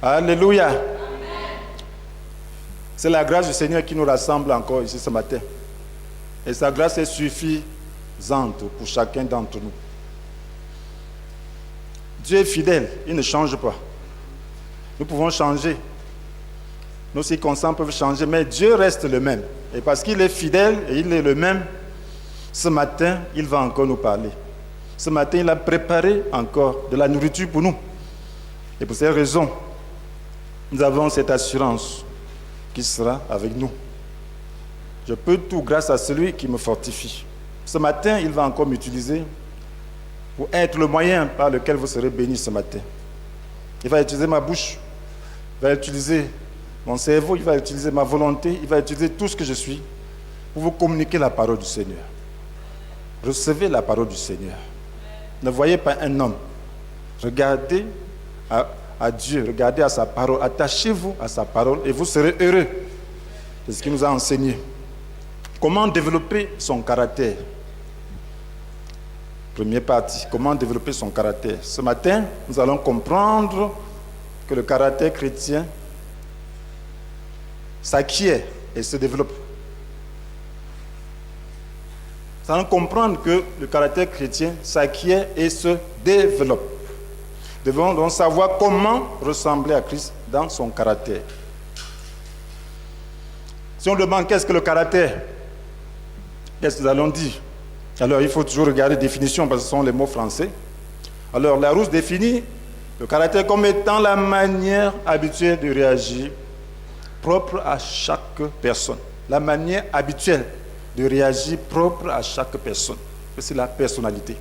Alléluia. C'est la grâce du Seigneur qui nous rassemble encore ici ce matin. Et sa grâce est suffisante pour chacun d'entre nous. Dieu est fidèle, il ne change pas. Nous pouvons changer. Nos circonstances peuvent changer, mais Dieu reste le même. Et parce qu'il est fidèle et il est le même, ce matin, il va encore nous parler. Ce matin, il a préparé encore de la nourriture pour nous. Et pour ces raisons, nous avons cette assurance qui sera avec nous. Je peux tout grâce à celui qui me fortifie. Ce matin, il va encore m'utiliser pour être le moyen par lequel vous serez bénis ce matin. Il va utiliser ma bouche, il va utiliser mon cerveau, il va utiliser ma volonté, il va utiliser tout ce que je suis pour vous communiquer la parole du Seigneur. Recevez la parole du Seigneur. Ne voyez pas un homme. Regardez à Dieu, regardez à sa parole, attachez-vous à sa parole et vous serez heureux. C'est ce qu'il nous a enseigné. Comment développer son caractère? Première partie, comment développer son caractère? Ce matin, nous allons comprendre que le caractère chrétien s'acquiert et se développe. Nous allons comprendre que le caractère chrétien s'acquiert et se développe. Nous devons donc savoir comment ressembler à Christ dans son caractère. Si on demande qu'est-ce que le caractère, qu'est-ce que nous allons dire? Alors il faut toujours regarder la définition parce que ce sont les mots français. Alors Larousse définit le caractère comme étant la manière habituelle de réagir propre à chaque personne. La manière habituelle de réagir propre à chaque personne. C'est la personnalité.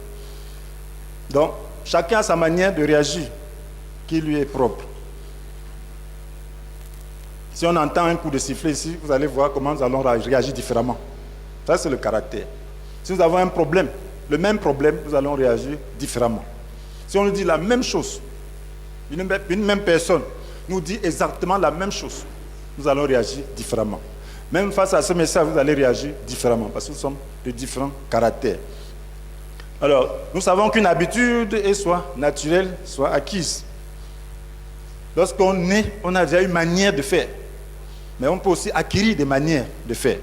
Donc, chacun a sa manière de réagir qui lui est propre. Si on entend un coup de sifflet ici, vous allez voir comment nous allons réagir différemment. Ça, c'est le caractère. Si nous avons un problème, le même problème, nous allons réagir différemment. Si on nous dit la même chose, une même personne nous dit exactement la même chose, nous allons réagir différemment. Même face à ce message, vous allez réagir différemment parce que nous sommes de différents caractères. Alors, nous savons qu'une habitude est soit naturelle, soit acquise. Lorsqu'on naît, on a déjà une manière de faire. Mais on peut aussi acquérir des manières de faire.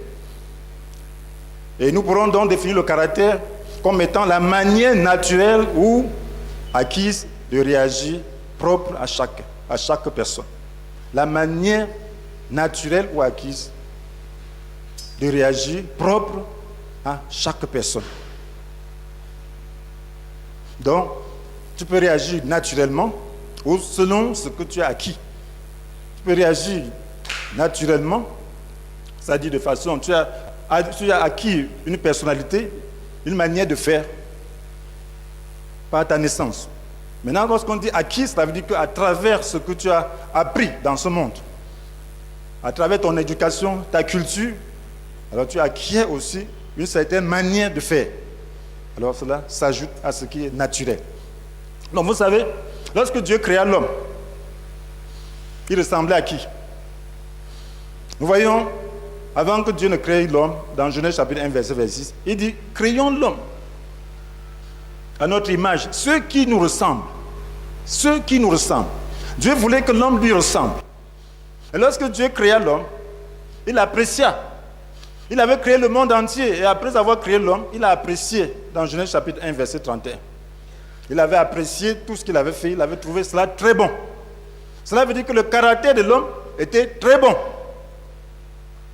Et nous pourrons donc définir le caractère comme étant la manière naturelle ou acquise de réagir propre à chaque personne. La manière naturelle ou acquise de réagir propre à chaque personne. Donc, tu peux réagir naturellement ou selon ce que tu as acquis. Tu peux réagir naturellement, c'est-à-dire de façon, tu as acquis une personnalité, une manière de faire par ta naissance. Maintenant, lorsqu'on dit acquis, ça veut dire qu'à travers ce que tu as appris dans ce monde, à travers ton éducation, ta culture, alors tu acquiers aussi une certaine manière de faire. Alors cela s'ajoute à ce qui est naturel. Donc vous savez, lorsque Dieu créa l'homme, il ressemblait à qui? Nous voyons, avant que Dieu ne crée l'homme, dans Genèse chapitre 1, verset 26, il dit, créons l'homme à notre image, ceux qui nous ressemblent. Ceux qui nous ressemblent. Dieu voulait que l'homme lui ressemble. Et lorsque Dieu créa l'homme, il apprécia. Il avait créé le monde entier et après avoir créé l'homme, il a apprécié dans Genèse chapitre 1, verset 31. Il avait apprécié tout ce qu'il avait fait, il avait trouvé cela très bon. Cela veut dire que le caractère de l'homme était très bon.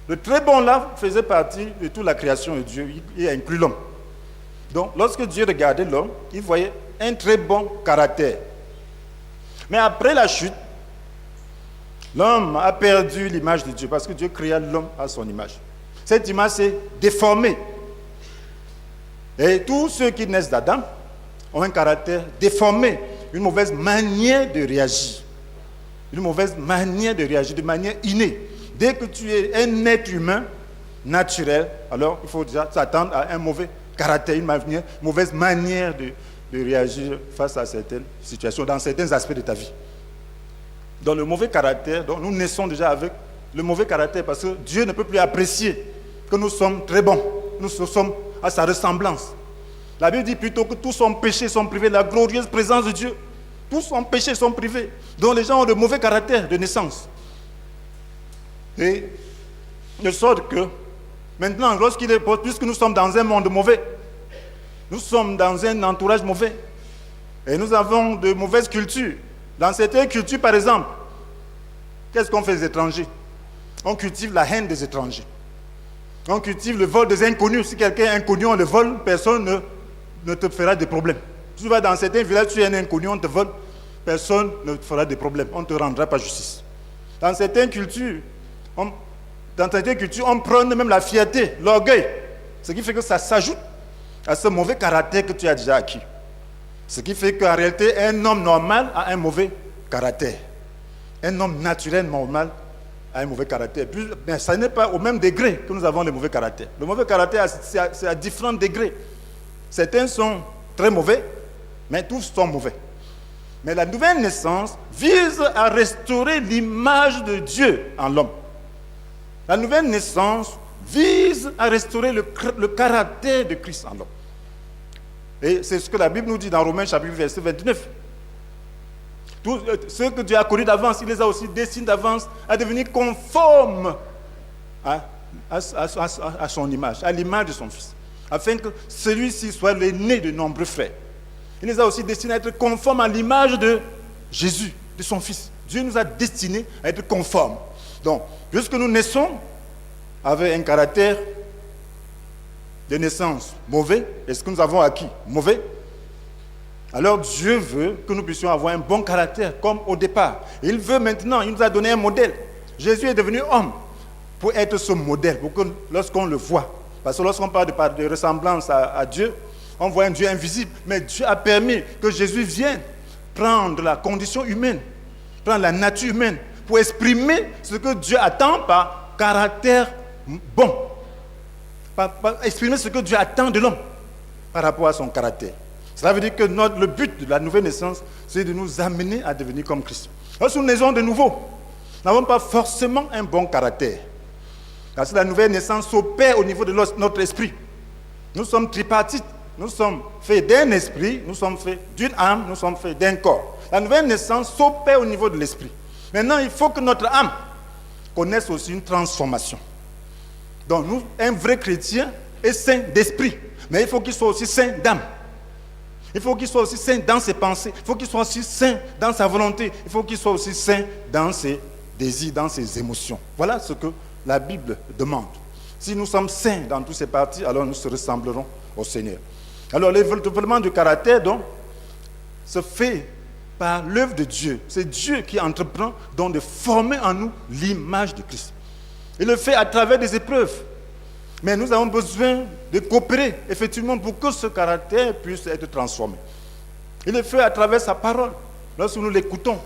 Le très bon là faisait partie de toute la création de Dieu, il inclut l'homme. Donc lorsque Dieu regardait l'homme, il voyait un très bon caractère. Mais après la chute, l'homme a perdu l'image de Dieu parce que Dieu créa l'homme à son image. Cette image s'est déformée. Et tous ceux qui naissent d'Adam ont un caractère déformé, une mauvaise manière de réagir. Une mauvaise manière de réagir, de manière innée. Dès que tu es un être humain naturel, alors il faut déjà s'attendre à un mauvais caractère, une mauvaise manière de réagir face à certaines situations, dans certains aspects de ta vie. Dans le mauvais caractère, donc nous naissons déjà avec le mauvais caractère parce que Dieu ne peut plus apprécier que nous sommes très bons, nous sommes à sa ressemblance. La Bible dit plutôt que tous sont péchés, sont privés de la glorieuse présence de Dieu. Tous ont péché, sont privés. Donc les gens ont de mauvais caractère de naissance. Et de sorte que, maintenant, puisque nous sommes dans un monde mauvais, nous sommes dans un entourage mauvais, et nous avons de mauvaises cultures. Dans certaines cultures, par exemple, qu'est-ce qu'on fait des étrangers? On cultive la haine des étrangers. On cultive le vol des inconnus. Si quelqu'un est inconnu, on le vole, personne ne te fera de problèmes. Si tu vas dans certains villages, tu es un inconnu, on te vole, personne ne te fera de problèmes. On ne te rendra pas justice. Dans certaines cultures, on prône même la fierté, l'orgueil. Ce qui fait que ça s'ajoute à ce mauvais caractère que tu as déjà acquis. Ce qui fait qu'en réalité, un homme normal a un mauvais caractère. Un homme naturel normal a un mauvais caractère. Mais ça n'est pas au même degré que nous avons le mauvais caractère. Le mauvais caractère, c'est à différents degrés. Certains sont très mauvais, mais tous sont mauvais. Mais la nouvelle naissance vise à restaurer l'image de Dieu en l'homme. La nouvelle naissance vise à restaurer le caractère de Christ en l'homme. Et c'est ce que la Bible nous dit dans Romains chapitre verset 29. Tous ceux que Dieu a connus d'avance, il les a aussi destinés d'avance à devenir conformes à son image, à l'image de son Fils, afin que celui-ci soit l'aîné de nombreux frères. Il les a aussi destinés à être conformes à l'image de Jésus, de son Fils. Dieu nous a destinés à être conformes. Donc, puisque nous naissons avec un caractère de naissance mauvais, est-ce que nous avons acquis mauvais? Alors Dieu veut que nous puissions avoir un bon caractère comme au départ. Il veut maintenant, il nous a donné un modèle. Jésus est devenu homme pour être ce modèle, pour que lorsqu'on le voit, parce que lorsqu'on parle de ressemblance à Dieu, on voit un Dieu invisible, mais Dieu a permis que Jésus vienne prendre la condition humaine, prendre la nature humaine, pour exprimer ce que Dieu attend par caractère bon, exprimer ce que Dieu attend de l'homme par rapport à son caractère. Cela veut dire que le but de la nouvelle naissance, c'est de nous amener à devenir comme Christ. Lorsque nous naissons de nouveau, nous n'avons pas forcément un bon caractère. Parce que la nouvelle naissance s'opère au niveau de notre esprit. Nous sommes tripartites. Nous sommes faits d'un esprit, nous sommes faits d'une âme, nous sommes faits d'un corps. La nouvelle naissance s'opère au niveau de l'esprit. Maintenant, il faut que notre âme connaisse aussi une transformation. Donc, un vrai chrétien est saint d'esprit, mais il faut qu'il soit aussi saint d'âme. Il faut qu'il soit aussi saint dans ses pensées. Il faut qu'il soit aussi saint dans sa volonté. Il faut qu'il soit aussi saint dans ses désirs, dans ses émotions. Voilà ce que la Bible demande. Si nous sommes saints dans toutes ces parties, alors nous se ressemblerons au Seigneur. Alors, le développement du caractère, donc, se fait par l'œuvre de Dieu. C'est Dieu qui entreprend donc de former en nous l'image de Christ. Il le fait à travers des épreuves. Mais nous avons besoin de coopérer, effectivement, pour que ce caractère puisse être transformé. Il le fait à travers sa parole. Lorsque nous l'écoutons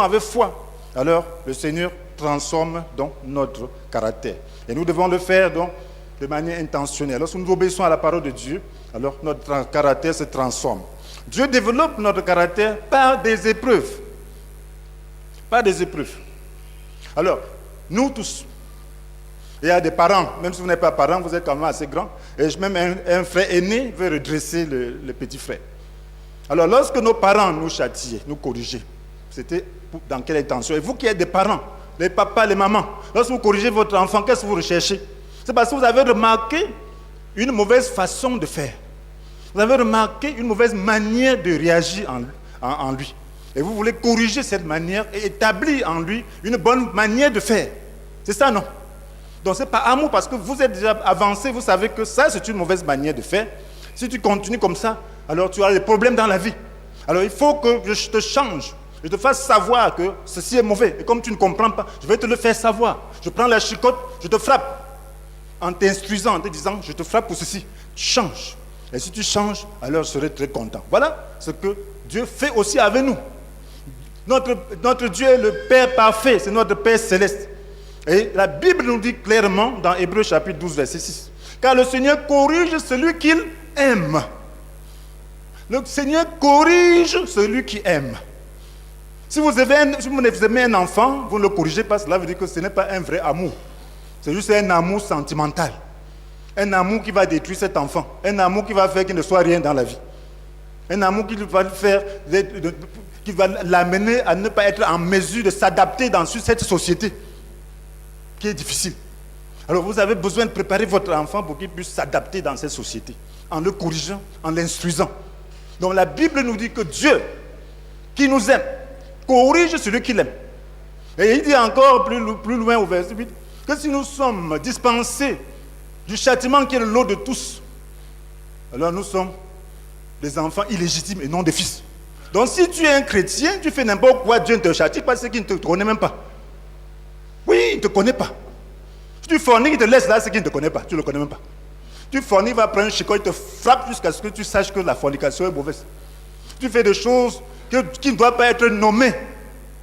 avec foi, alors le Seigneur transforme donc notre caractère. Et nous devons le faire donc de manière intentionnelle. Lorsque nous obéissons à la parole de Dieu, alors notre caractère se transforme. Dieu développe notre caractère par des épreuves. Par des épreuves. Alors, nous tous, il y a des parents, même si vous n'êtes pas parents, vous êtes quand même assez grands, et même un frère aîné veut redresser le petit frère. Alors, lorsque nos parents nous châtiaient, nous corrigeaient, c'était dans quelle intention? Et vous qui êtes des parents, les papas, les mamans, lorsque vous corrigez votre enfant, qu'est-ce que vous recherchez? C'est parce que vous avez remarqué une mauvaise façon de faire. Vous avez remarqué une mauvaise manière de réagir en lui. Et vous voulez corriger cette manière et établir en lui une bonne manière de faire. C'est ça, non? Donc c'est par amour, parce que vous êtes déjà avancé, vous savez que ça, c'est une mauvaise manière de faire. Si tu continues comme ça, alors tu auras des problèmes dans la vie. Alors il faut que je te change. Je te fasse savoir que ceci est mauvais. Et comme tu ne comprends pas, je vais te le faire savoir. Je prends la chicotte, je te frappe. En t'instruisant, en te disant, je te frappe pour ceci. Tu changes. Et si tu changes, alors je serai très content. Voilà ce que Dieu fait aussi avec nous. Notre Dieu est le Père parfait, c'est notre Père céleste. Et la Bible nous dit clairement dans Hébreux chapitre 12, verset 6, car le Seigneur corrige celui qu'il aime. Le Seigneur corrige celui qui aime. Si vous aimez un enfant, vous ne le corrigez pas, cela veut dire que ce n'est pas un vrai amour. C'est juste un amour sentimental. Un amour qui va détruire cet enfant. Un amour qui va faire qu'il ne soit rien dans la vie. Un amour qui va qui va l'amener à ne pas être en mesure de s'adapter dans cette société qui est difficile. Alors vous avez besoin de préparer votre enfant pour qu'il puisse s'adapter dans cette société, en le corrigeant, en l'instruisant. Donc la Bible nous dit que Dieu, qui nous aime, corrige celui qui l'aime. Et il dit encore plus loin au verset 8, que si nous sommes dispensés du châtiment qui est le lot de tous, alors nous sommes des enfants illégitimes et non des fils. Donc si tu es un chrétien, tu fais n'importe quoi, Dieu ne te châtie pas, c'est qu'il ne te connaît même pas. Oui, il ne te connaît pas. Si tu forniques, il te laisse là, c'est qu'il ne te connaît pas, tu ne le connais même pas. Tu forniques, il va prendre un chicot, il te frappe jusqu'à ce que tu saches que la fornication est mauvaise. Tu fais des choses qui ne doivent pas être nommées,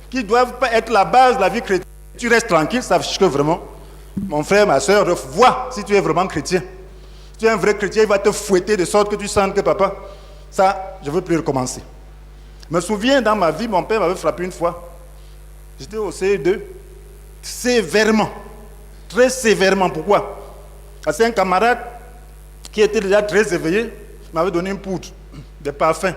qui ne doivent pas être la base de la vie chrétienne. Tu restes tranquille, sache que vraiment, mon frère, ma soeur, vois si tu es vraiment chrétien. Si tu es un vrai chrétien, il va te fouetter de sorte que tu sens que papa, ça, je ne veux plus recommencer. Je me souviens, dans ma vie, mon père m'avait frappé une fois. J'étais au CE2, sévèrement, très sévèrement. Pourquoi? Parce qu'un camarade qui était déjà très éveillé m'avait donné une poudre, des parfums,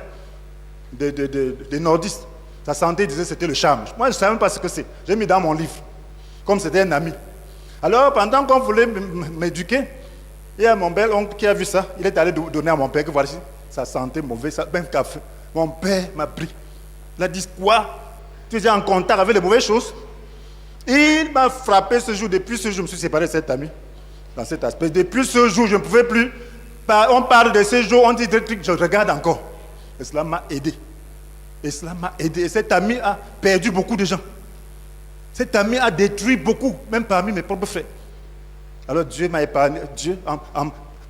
des nordistes. Sa santé disait que c'était le charme. Moi, je ne savais même pas ce que c'est. J'ai mis dans mon livre, comme c'était un ami. Alors, pendant qu'on voulait m'éduquer, il y a mon bel-oncle qui a vu ça. Il est allé donner à mon père que voici, sa santé mauvaise, ça, même café. Mon père m'a pris. Il a dit quoi? Tu es en contact avec les mauvaises choses? Il m'a frappé ce jour. Depuis ce jour, je me suis séparé de cet ami. Dans cet aspect. Depuis ce jour, je ne pouvais plus. On parle de ce jour, on dit des trucs, je regarde encore. Et cela m'a aidé. Et cela m'a aidé. Et cet ami a perdu beaucoup de gens. Cet ami a détruit beaucoup, même parmi mes propres frères. Alors Dieu m'a épargné. Dieu,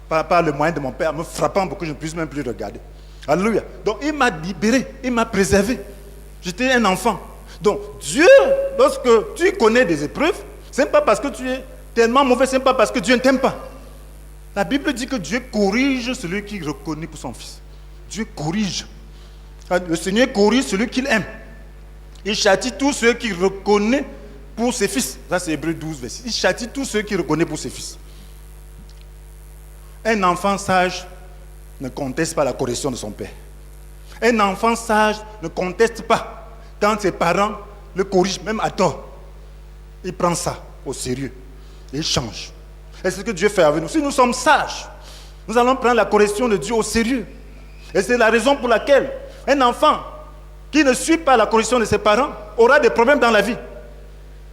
par le moyen de mon père, en me frappant pour que je ne puisse même plus regarder. Alléluia. Donc il m'a libéré, il m'a préservé. J'étais un enfant. Donc Dieu, lorsque tu connais des épreuves, ce n'est pas parce que tu es tellement mauvais, ce n'est pas parce que Dieu ne t'aime pas. La Bible dit que Dieu corrige celui qui reconnaît pour son fils. Dieu corrige. Le Seigneur corrige celui qu'il aime. Il châtie tous ceux qui reconnaissent pour ses fils. Ça c'est Hébreux 12, verset. Il châtie tous ceux qui reconnaissent pour ses fils. Un enfant sage ne conteste pas la correction de son père. Un enfant sage ne conteste pas quand ses parents le corrigent, même à tort. Il prend ça au sérieux. Il change. Et c'est ce que Dieu fait avec nous. Si nous sommes sages, nous allons prendre la correction de Dieu au sérieux. Et c'est la raison pour laquelle un enfant qui ne suit pas la correction de ses parents aura des problèmes dans la vie.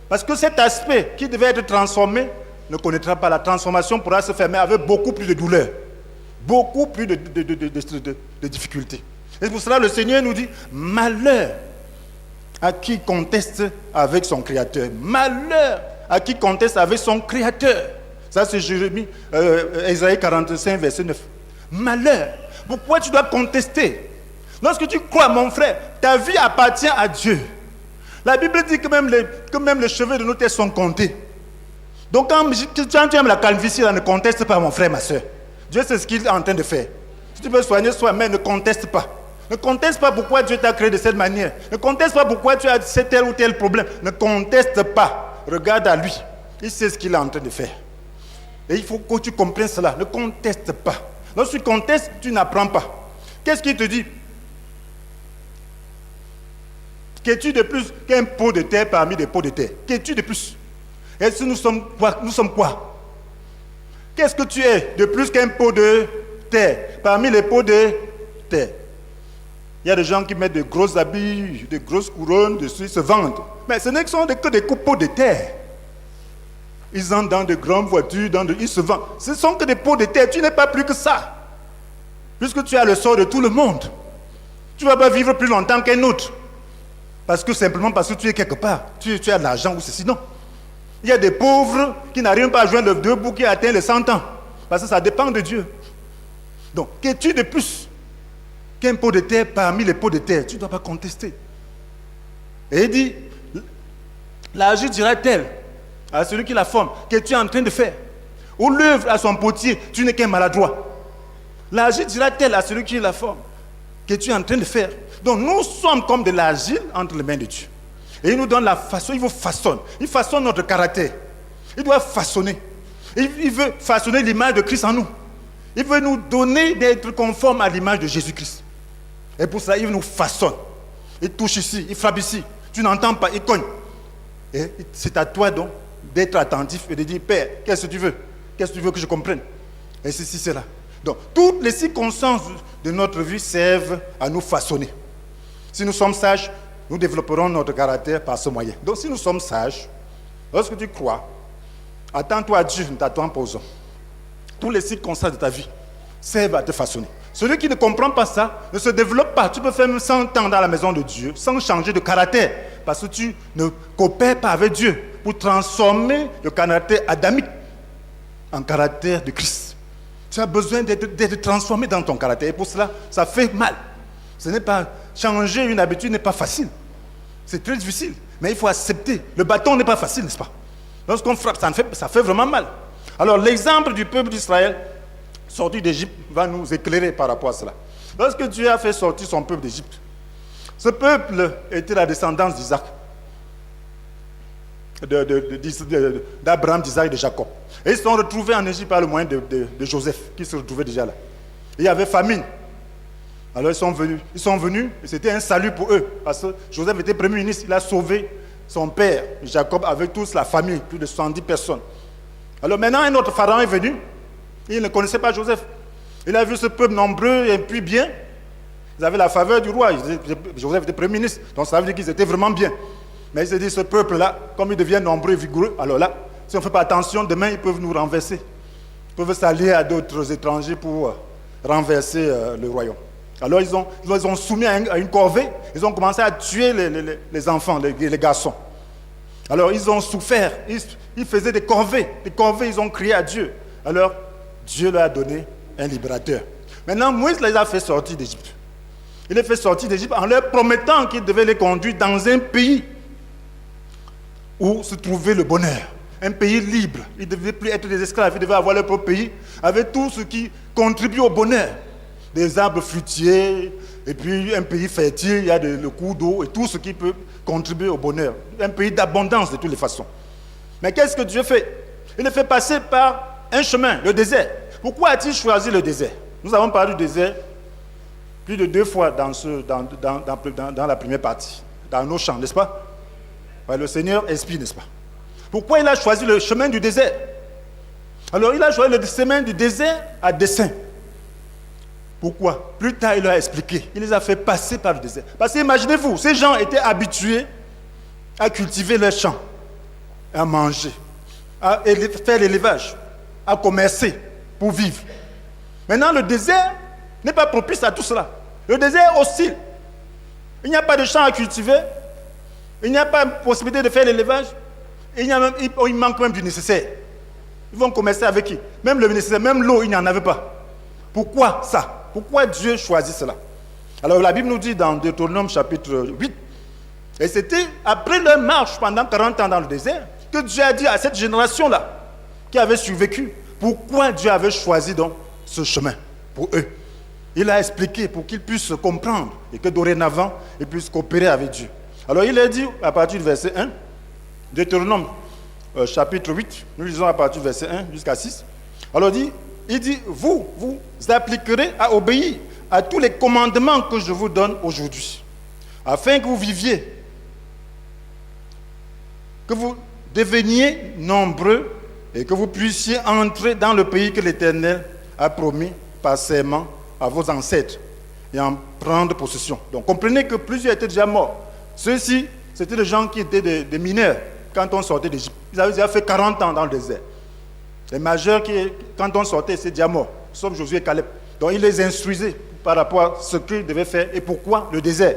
Parce que cet aspect qui devait être transformé ne connaîtra pas. La transformation pourra se faire, mais avec beaucoup plus de douleur, beaucoup plus de difficultés. Et pour cela, le Seigneur nous dit, malheur à qui conteste avec son Créateur. Malheur à qui conteste avec son Créateur. Ça, c'est Jérémie, Isaïe 45, verset 9. Malheur. Pourquoi tu dois contester? Lorsque tu crois, mon frère, ta vie appartient à Dieu. La Bible dit que même les cheveux de nos têtes sont comptés. Donc quand tu aimes la calvitie, là, ne conteste pas, mon frère, ma soeur. Dieu sait ce qu'il est en train de faire. Si tu veux soigner soi-même, ne conteste pas. Ne conteste pas pourquoi Dieu t'a créé de cette manière. Ne conteste pas pourquoi tu as tel ou tel problème. Ne conteste pas. Regarde à lui. Il sait ce qu'il est en train de faire. Et il faut que tu comprennes cela. Ne conteste pas. Lorsque tu contestes, tu n'apprends pas. Qu'est-ce qu'il te dit? Qu'es-tu de plus qu'un pot de terre parmi des pots de terre? Qu'es-tu de plus? Et si nous sommes quoi? Nous sommes quoi? Qu'est-ce que tu es de plus qu'un pot de terre parmi les pots de terre? Il y a des gens qui mettent de gros habits, de grosses couronnes dessus, ils se vendent. Mais ce ne sont que des pots de terre. Ils entrent dans de grandes voitures, ils se vendent. Ce ne sont que des pots de terre. Tu n'es pas plus que ça. Puisque tu as le sort de tout le monde. Tu ne vas pas vivre plus longtemps qu'un autre. Simplement parce que tu es quelque part. Tu as de l'argent ou ceci. Non. Il y a des pauvres qui n'arrivent pas à joindre le debout qui atteignent les 100 ans. Parce que ça dépend de Dieu. Donc, qu'es-tu de plus qu'un pot de terre parmi les pots de terre? Tu ne dois pas contester. Et il dit, l'argile dira-t-elle à celui qui la forme, qu'es-tu en train de faire? Ou l'œuvre à son potier, tu n'es qu'un maladroit. L'argile dira-t-elle à celui qui la forme, qu'es-tu en train de faire? Donc nous sommes comme de l'argile entre les mains de Dieu. Et il nous donne la façon, il vous façonne. Il façonne notre caractère. Il doit façonner. Il veut façonner l'image de Christ en nous. Il veut nous donner d'être conformes à l'image de Jésus-Christ. Et pour cela, il nous façonne. Il touche ici, il frappe ici. Tu n'entends pas, il cogne. Et c'est à toi donc d'être attentif et de dire, Père, qu'est-ce que tu veux? Qu'est-ce que tu veux que je comprenne? Et ceci, c'est là. Donc, toutes les circonstances de notre vie servent à nous façonner. Si nous sommes sages, nous développerons notre caractère par ce moyen. Donc, si nous sommes sages, lorsque tu crois, attends-toi à Dieu, ne t'attends pas aux hommes. Toutes les circonstances de ta vie servent à te façonner. Celui qui ne comprend pas ça ne se développe pas. Tu peux faire 100 ans dans la maison de Dieu sans changer de caractère parce que tu ne coopères pas avec Dieu pour transformer le caractère adamique en caractère de Christ. Tu as besoin d'être transformé dans ton caractère et pour cela, ça fait mal. Ce n'est pas changer une habitude n'est pas facile. C'est très difficile, mais il faut accepter. Le bâton n'est pas facile, n'est-ce pas? Lorsqu'on frappe, ça fait vraiment mal. Alors l'exemple du peuple d'Israël sorti d'Égypte va nous éclairer par rapport à cela. Lorsque Dieu a fait sortir son peuple d'Égypte, ce peuple était la descendance d'Isaac, d'Abraham, d'Isaac et de Jacob. Et ils se sont retrouvés en Égypte par le moyen de Joseph, qui se retrouvait déjà là. Et il y avait famine. Alors ils sont venus et c'était un salut pour eux, parce que Joseph était premier ministre, il a sauvé son père, Jacob, avec toute la famille, plus de 70 personnes. Alors maintenant, un autre pharaon est venu. Il ne connaissait pas Joseph. Il a vu ce peuple nombreux et puis bien. Ils avaient la faveur du roi. Joseph était premier ministre. Donc ça veut dire qu'ils étaient vraiment bien. Mais il s'est dit, ce peuple-là, comme il devient nombreux et vigoureux, alors là, si on ne fait pas attention, demain, ils peuvent nous renverser. Ils peuvent s'allier à d'autres étrangers pour renverser le royaume. Alors ils ont soumis à une corvée. Ils ont commencé à tuer les enfants, les garçons. Alors ils ont souffert. Ils faisaient des corvées. Des corvées, ils ont crié à Dieu. Alors, Dieu leur a donné un libérateur. Maintenant, Moïse les a fait sortir d'Égypte. Il les fait sortir d'Égypte en leur promettant qu'il devait les conduire dans un pays où se trouvait le bonheur. Un pays libre. Ils ne devaient plus être des esclaves. Ils devaient avoir leur propre pays avec tout ce qui contribue au bonheur. Des arbres fruitiers, et puis un pays fertile, il y a le cours d'eau et tout ce qui peut contribuer au bonheur. Un pays d'abondance de toutes les façons. Mais qu'est-ce que Dieu fait? Il les fait passer par un chemin, le désert. Pourquoi a-t-il choisi le désert? Nous avons parlé du désert plus de 2 fois dans la première partie, dans nos chants, n'est-ce pas? Ouais, le Seigneur inspire, n'est-ce pas? Pourquoi il a choisi le chemin du désert? Alors il a choisi le chemin du désert à dessein. Pourquoi? Plus tard, il leur a expliqué. Il les a fait passer par le désert. Parce que imaginez-vous, ces gens étaient habitués à cultiver leurs champs, à manger, à faire l'élevage, à commercer pour vivre. Maintenant, le désert n'est pas propice à tout cela. Le désert est hostile. Il n'y a pas de champs à cultiver. Il n'y a pas de possibilité de faire l'élevage. Il manque même du nécessaire. Ils vont commercer avec qui? Même le nécessaire, même l'eau, il n'y en avait pas. Pourquoi ça? Pourquoi Dieu choisit cela? Alors la Bible nous dit dans Deutéronome chapitre 8, et c'était après leur marche pendant 40 ans dans le désert, que Dieu a dit à cette génération-là, qui avait survécu, pourquoi Dieu avait choisi donc ce chemin pour eux. Il a expliqué pour qu'ils puissent comprendre et que dorénavant, ils puissent coopérer avec Dieu. Alors il a dit à partir du verset 1, Deutéronome chapitre 8, nous lisons à partir du verset 1 jusqu'à 6. Alors il dit, vous appliquerez à obéir à tous les commandements que je vous donne aujourd'hui, afin que vous viviez, que vous deveniez nombreux et que vous puissiez entrer dans le pays que l'Éternel a promis par serment à vos ancêtres et en prendre possession. Donc comprenez que plusieurs étaient déjà morts. Ceux-ci, c'était des gens qui étaient des mineurs quand on sortait d'Égypte. Ils avaient déjà fait 40 ans dans le désert. Les majeurs, quand on sortait, c'est déjà mort, sauf Josué et Caleb. Donc il les instruisait par rapport à ce qu'ils devaient faire et pourquoi le désert.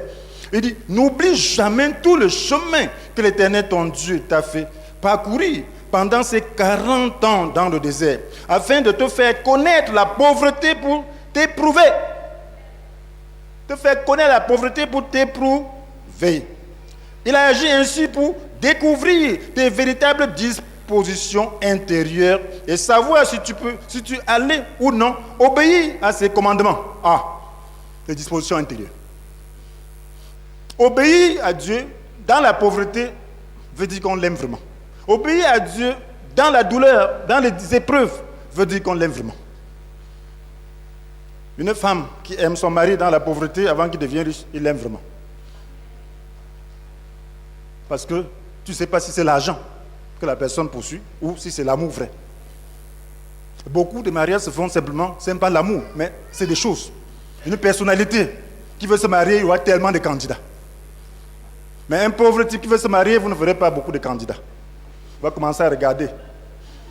Il dit, n'oublie jamais tout le chemin que l'Éternel, ton Dieu, t'a fait parcourir pendant ces 40 ans dans le désert, afin de te faire connaître la pauvreté pour t'éprouver. Te faire connaître la pauvreté pour t'éprouver. Il a agi ainsi pour découvrir tes véritables dispositions intérieures et savoir si tu allais ou non obéir à ses commandements. Les dispositions intérieures. Obéir à Dieu dans la pauvreté veut dire qu'on l'aime vraiment. Obéir à Dieu dans la douleur, dans les épreuves, veut dire qu'on l'aime vraiment. Une femme qui aime son mari dans la pauvreté avant qu'il devienne riche, il l'aime vraiment. Parce que tu ne sais pas si c'est l'argent que la personne poursuit ou si c'est l'amour vrai. Beaucoup de mariages se font simplement, ce n'est pas l'amour, mais c'est des choses. Une personnalité qui veut se marier, il y aura tellement de candidats. Mais un pauvre type qui veut se marier, vous ne verrez pas beaucoup de candidats. Il va commencer à regarder.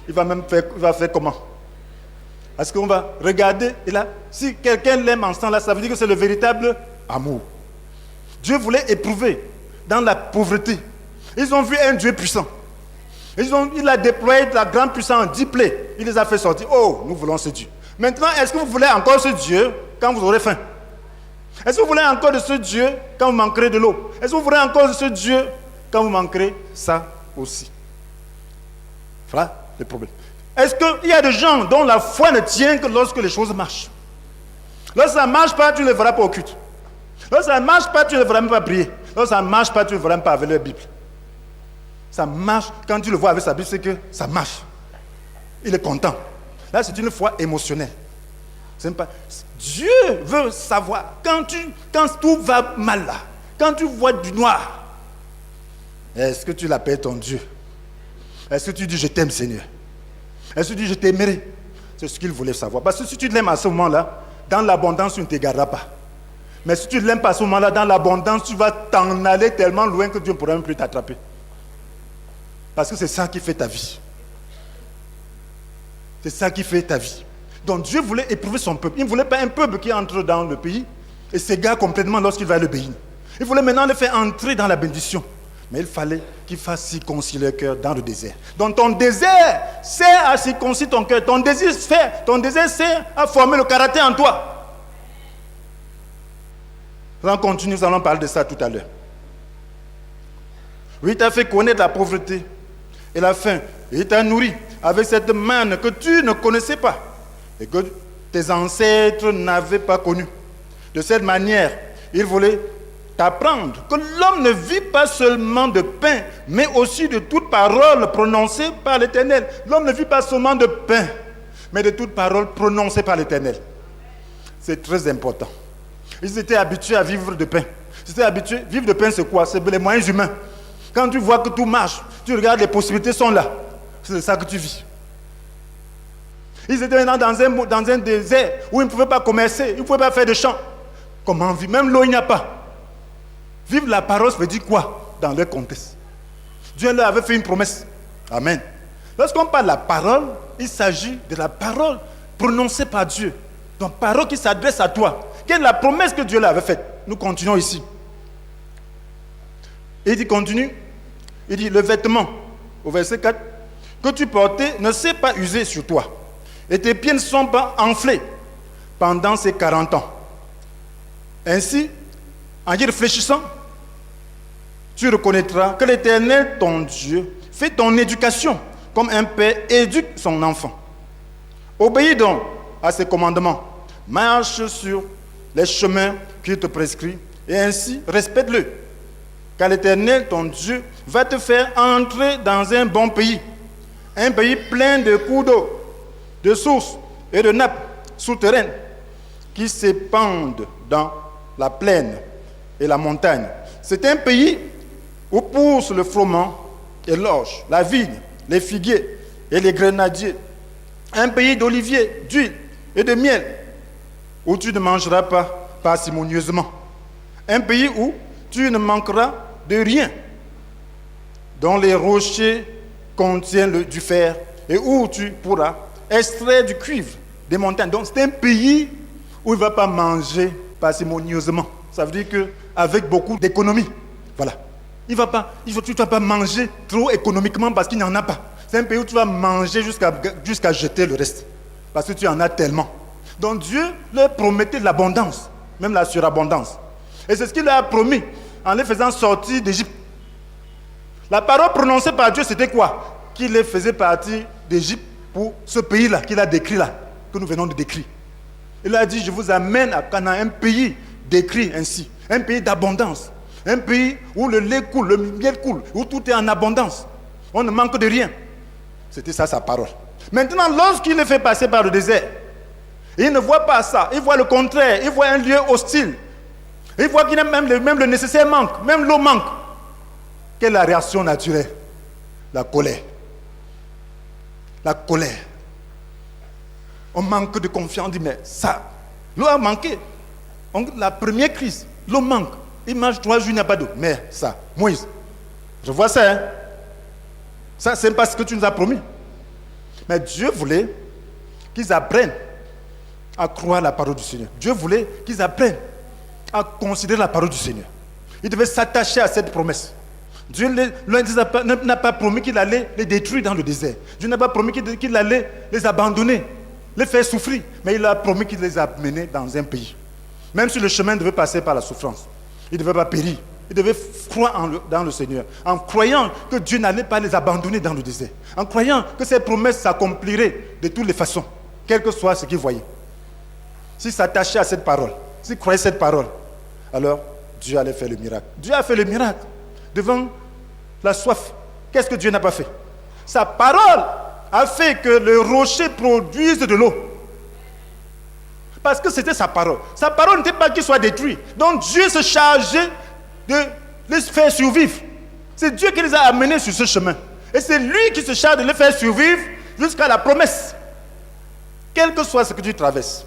Il va faire comment? Parce qu'on va regarder, et là, si quelqu'un l'aime en ce temps-là, ça veut dire que c'est le véritable amour. Dieu voulait éprouver dans la pauvreté. Ils ont vu un Dieu puissant. Il a déployé la grande puissance en 10 plaies. Il les a fait sortir. Oh, nous voulons ce Dieu. Maintenant, est-ce que vous voulez encore ce Dieu quand vous aurez faim? Est-ce que vous voulez encore de ce Dieu quand vous manquerez de l'eau? Est-ce que vous voulez encore de ce Dieu quand vous manquerez ça aussi? Voilà le problème. Est-ce qu'il y a des gens dont la foi ne tient que lorsque les choses marchent? Lorsque ça ne marche pas, tu ne les verras pas au culte. Lorsque ça ne marche pas, tu ne les verras même pas prier. Lorsque ça ne marche pas, tu ne les verras même pas avec leur Bible. Ça marche, quand tu le vois avec sa Bible, c'est que ça marche. Il est content. Là, c'est une foi émotionnelle. Pas... Dieu veut savoir, quand tout va mal là, quand tu vois du noir, est-ce que tu l'appelles ton Dieu? Est-ce que tu dis je t'aime Seigneur? Est-ce que tu dis je t'aimerai? C'est ce qu'il voulait savoir. Parce que si tu l'aimes à ce moment-là, dans l'abondance, tu ne t'égareras pas. Mais si tu ne l'aimes pas à ce moment-là, dans l'abondance, tu vas t'en aller tellement loin que Dieu ne pourra même plus t'attraper. Parce que c'est ça qui fait ta vie. C'est ça qui fait ta vie. Donc Dieu voulait éprouver son peuple. Il ne voulait pas un peuple qui entre dans le pays et s'égare complètement lorsqu'il va le bénir. Il voulait maintenant le faire entrer dans la bénédiction. Mais il fallait qu'il fasse circoncire le cœur dans le désert. Donc ton désert sert à circoncire ton cœur. Ton désir sert à former le caractère en toi. Nous allons continuer, nous allons parler de ça tout à l'heure. Oui, il t'a fait connaître la pauvreté et la faim. Et il t'a nourri avec cette manne que tu ne connaissais pas et que tes ancêtres n'avaient pas connue. De cette manière, il voulait t'apprendre que l'homme ne vit pas seulement de pain, mais aussi de toute parole prononcée par l'Éternel. L'homme ne vit pas seulement de pain, mais de toute parole prononcée par l'Éternel. C'est très important. Ils étaient habitués à vivre de pain. Ils étaient habitués, vivre de pain, c'est quoi? C'est les moyens humains. Quand tu vois que tout marche, tu regardes, les possibilités sont là. C'est de ça que tu vis. Ils étaient maintenant dans un désert où ils ne pouvaient pas commercer, ils ne pouvaient pas faire de champs. Comment vivre? Même l'eau, il n'y a pas. Vivre la parole, ça veut dire quoi dans leur contexte? Dieu leur avait fait une promesse. Amen. Lorsqu'on parle de la parole, il s'agit de la parole prononcée par Dieu. Donc, parole qui s'adresse à toi. Quelle est la promesse que Dieu leur avait faite? Nous continuons ici. Et il continue. Il dit, le vêtement, au verset 4, que tu portais ne s'est pas usé sur toi. Et tes pieds ne sont pas enflés pendant ces 40 ans. Ainsi, en y réfléchissant, tu reconnaîtras que l'Éternel, ton Dieu, fait ton éducation comme un père éduque son enfant. Obéis donc à ses commandements. Marche sur les chemins qu'il te prescrit et ainsi respecte-le. Car l'Éternel, ton Dieu, va te faire entrer dans un bon pays. Un pays plein de cours d'eau, de sources et de nappes souterraines qui s'épandent dans la plaine et la montagne. C'est un pays où poussent le froment et l'orge, la vigne, les figuiers et les grenadiers. Un pays d'oliviers, d'huile et de miel, où tu ne mangeras pas parcimonieusement. Un pays où tu ne manqueras de rien, dont les rochers contiennent du fer et où tu pourras extraire du cuivre des montagnes. Donc c'est un pays où il ne va pas manger parcimonieusement. Ça veut dire qu'avec beaucoup d'économie. Voilà. Tu ne vas pas manger trop économiquement parce qu'il n'y en a pas. C'est un pays où tu vas manger jusqu'à jeter le reste. Parce que tu en as tellement. Donc Dieu leur promettait de l'abondance, même la surabondance. Et c'est ce qu'il leur a promis en les faisant sortir d'Égypte. La parole prononcée par Dieu, c'était quoi? Qu'il les faisait partir d'Égypte pour ce pays-là, qu'il a décrit là, que nous venons de décrire. Il a dit, je vous amène à Canaan, un pays décrit ainsi, un pays d'abondance, un pays où le lait coule, le miel coule, où tout est en abondance. On ne manque de rien. C'était ça sa parole. Maintenant, lorsqu'il les fait passer par le désert, Et il ne voit pas ça. Il voit le contraire. Il voit un lieu hostile. Il voit qu'il y a même le nécessaire manque. Même l'eau manque. Quelle est la réaction naturelle? La colère. La colère. On manque de confiance. On dit, mais ça, l'eau a manqué. La première crise, l'eau manque. Il marche 3 jours, il n'y a pas d'eau. Mais ça, Moïse, je vois ça. Hein? Ça, c'est pas ce que tu nous as promis. Mais Dieu voulait qu'ils apprennent à croire la parole du Seigneur. Dieu voulait qu'ils apprennent à considérer la parole du Seigneur. Ils devaient s'attacher à cette promesse. Dieu n'a pas promis qu'il allait les détruire dans le désert. Dieu n'a pas promis qu'il allait les abandonner, les faire souffrir. Mais il a promis qu'il les amenait dans un pays. Même si le chemin devait passer par la souffrance. Il ne devait pas périr. Il devait croire dans le Seigneur. En croyant que Dieu n'allait pas les abandonner dans le désert. En croyant que ces promesses s'accompliraient de toutes les façons. Quel que soit ce qu'il voyait. S'il s'attachait à cette parole, s'il croyait cette parole, alors Dieu allait faire le miracle. Dieu a fait le miracle devant la soif. Qu'est-ce que Dieu n'a pas fait? Sa parole a fait que le rocher produise de l'eau. Parce que c'était sa parole. Sa parole n'était pas qu'il soit détruit. Donc Dieu se chargeait de les faire survivre. C'est Dieu qui les a amenés sur ce chemin. Et c'est lui qui se charge de les faire survivre jusqu'à la promesse. Quel que soit ce que tu traverses,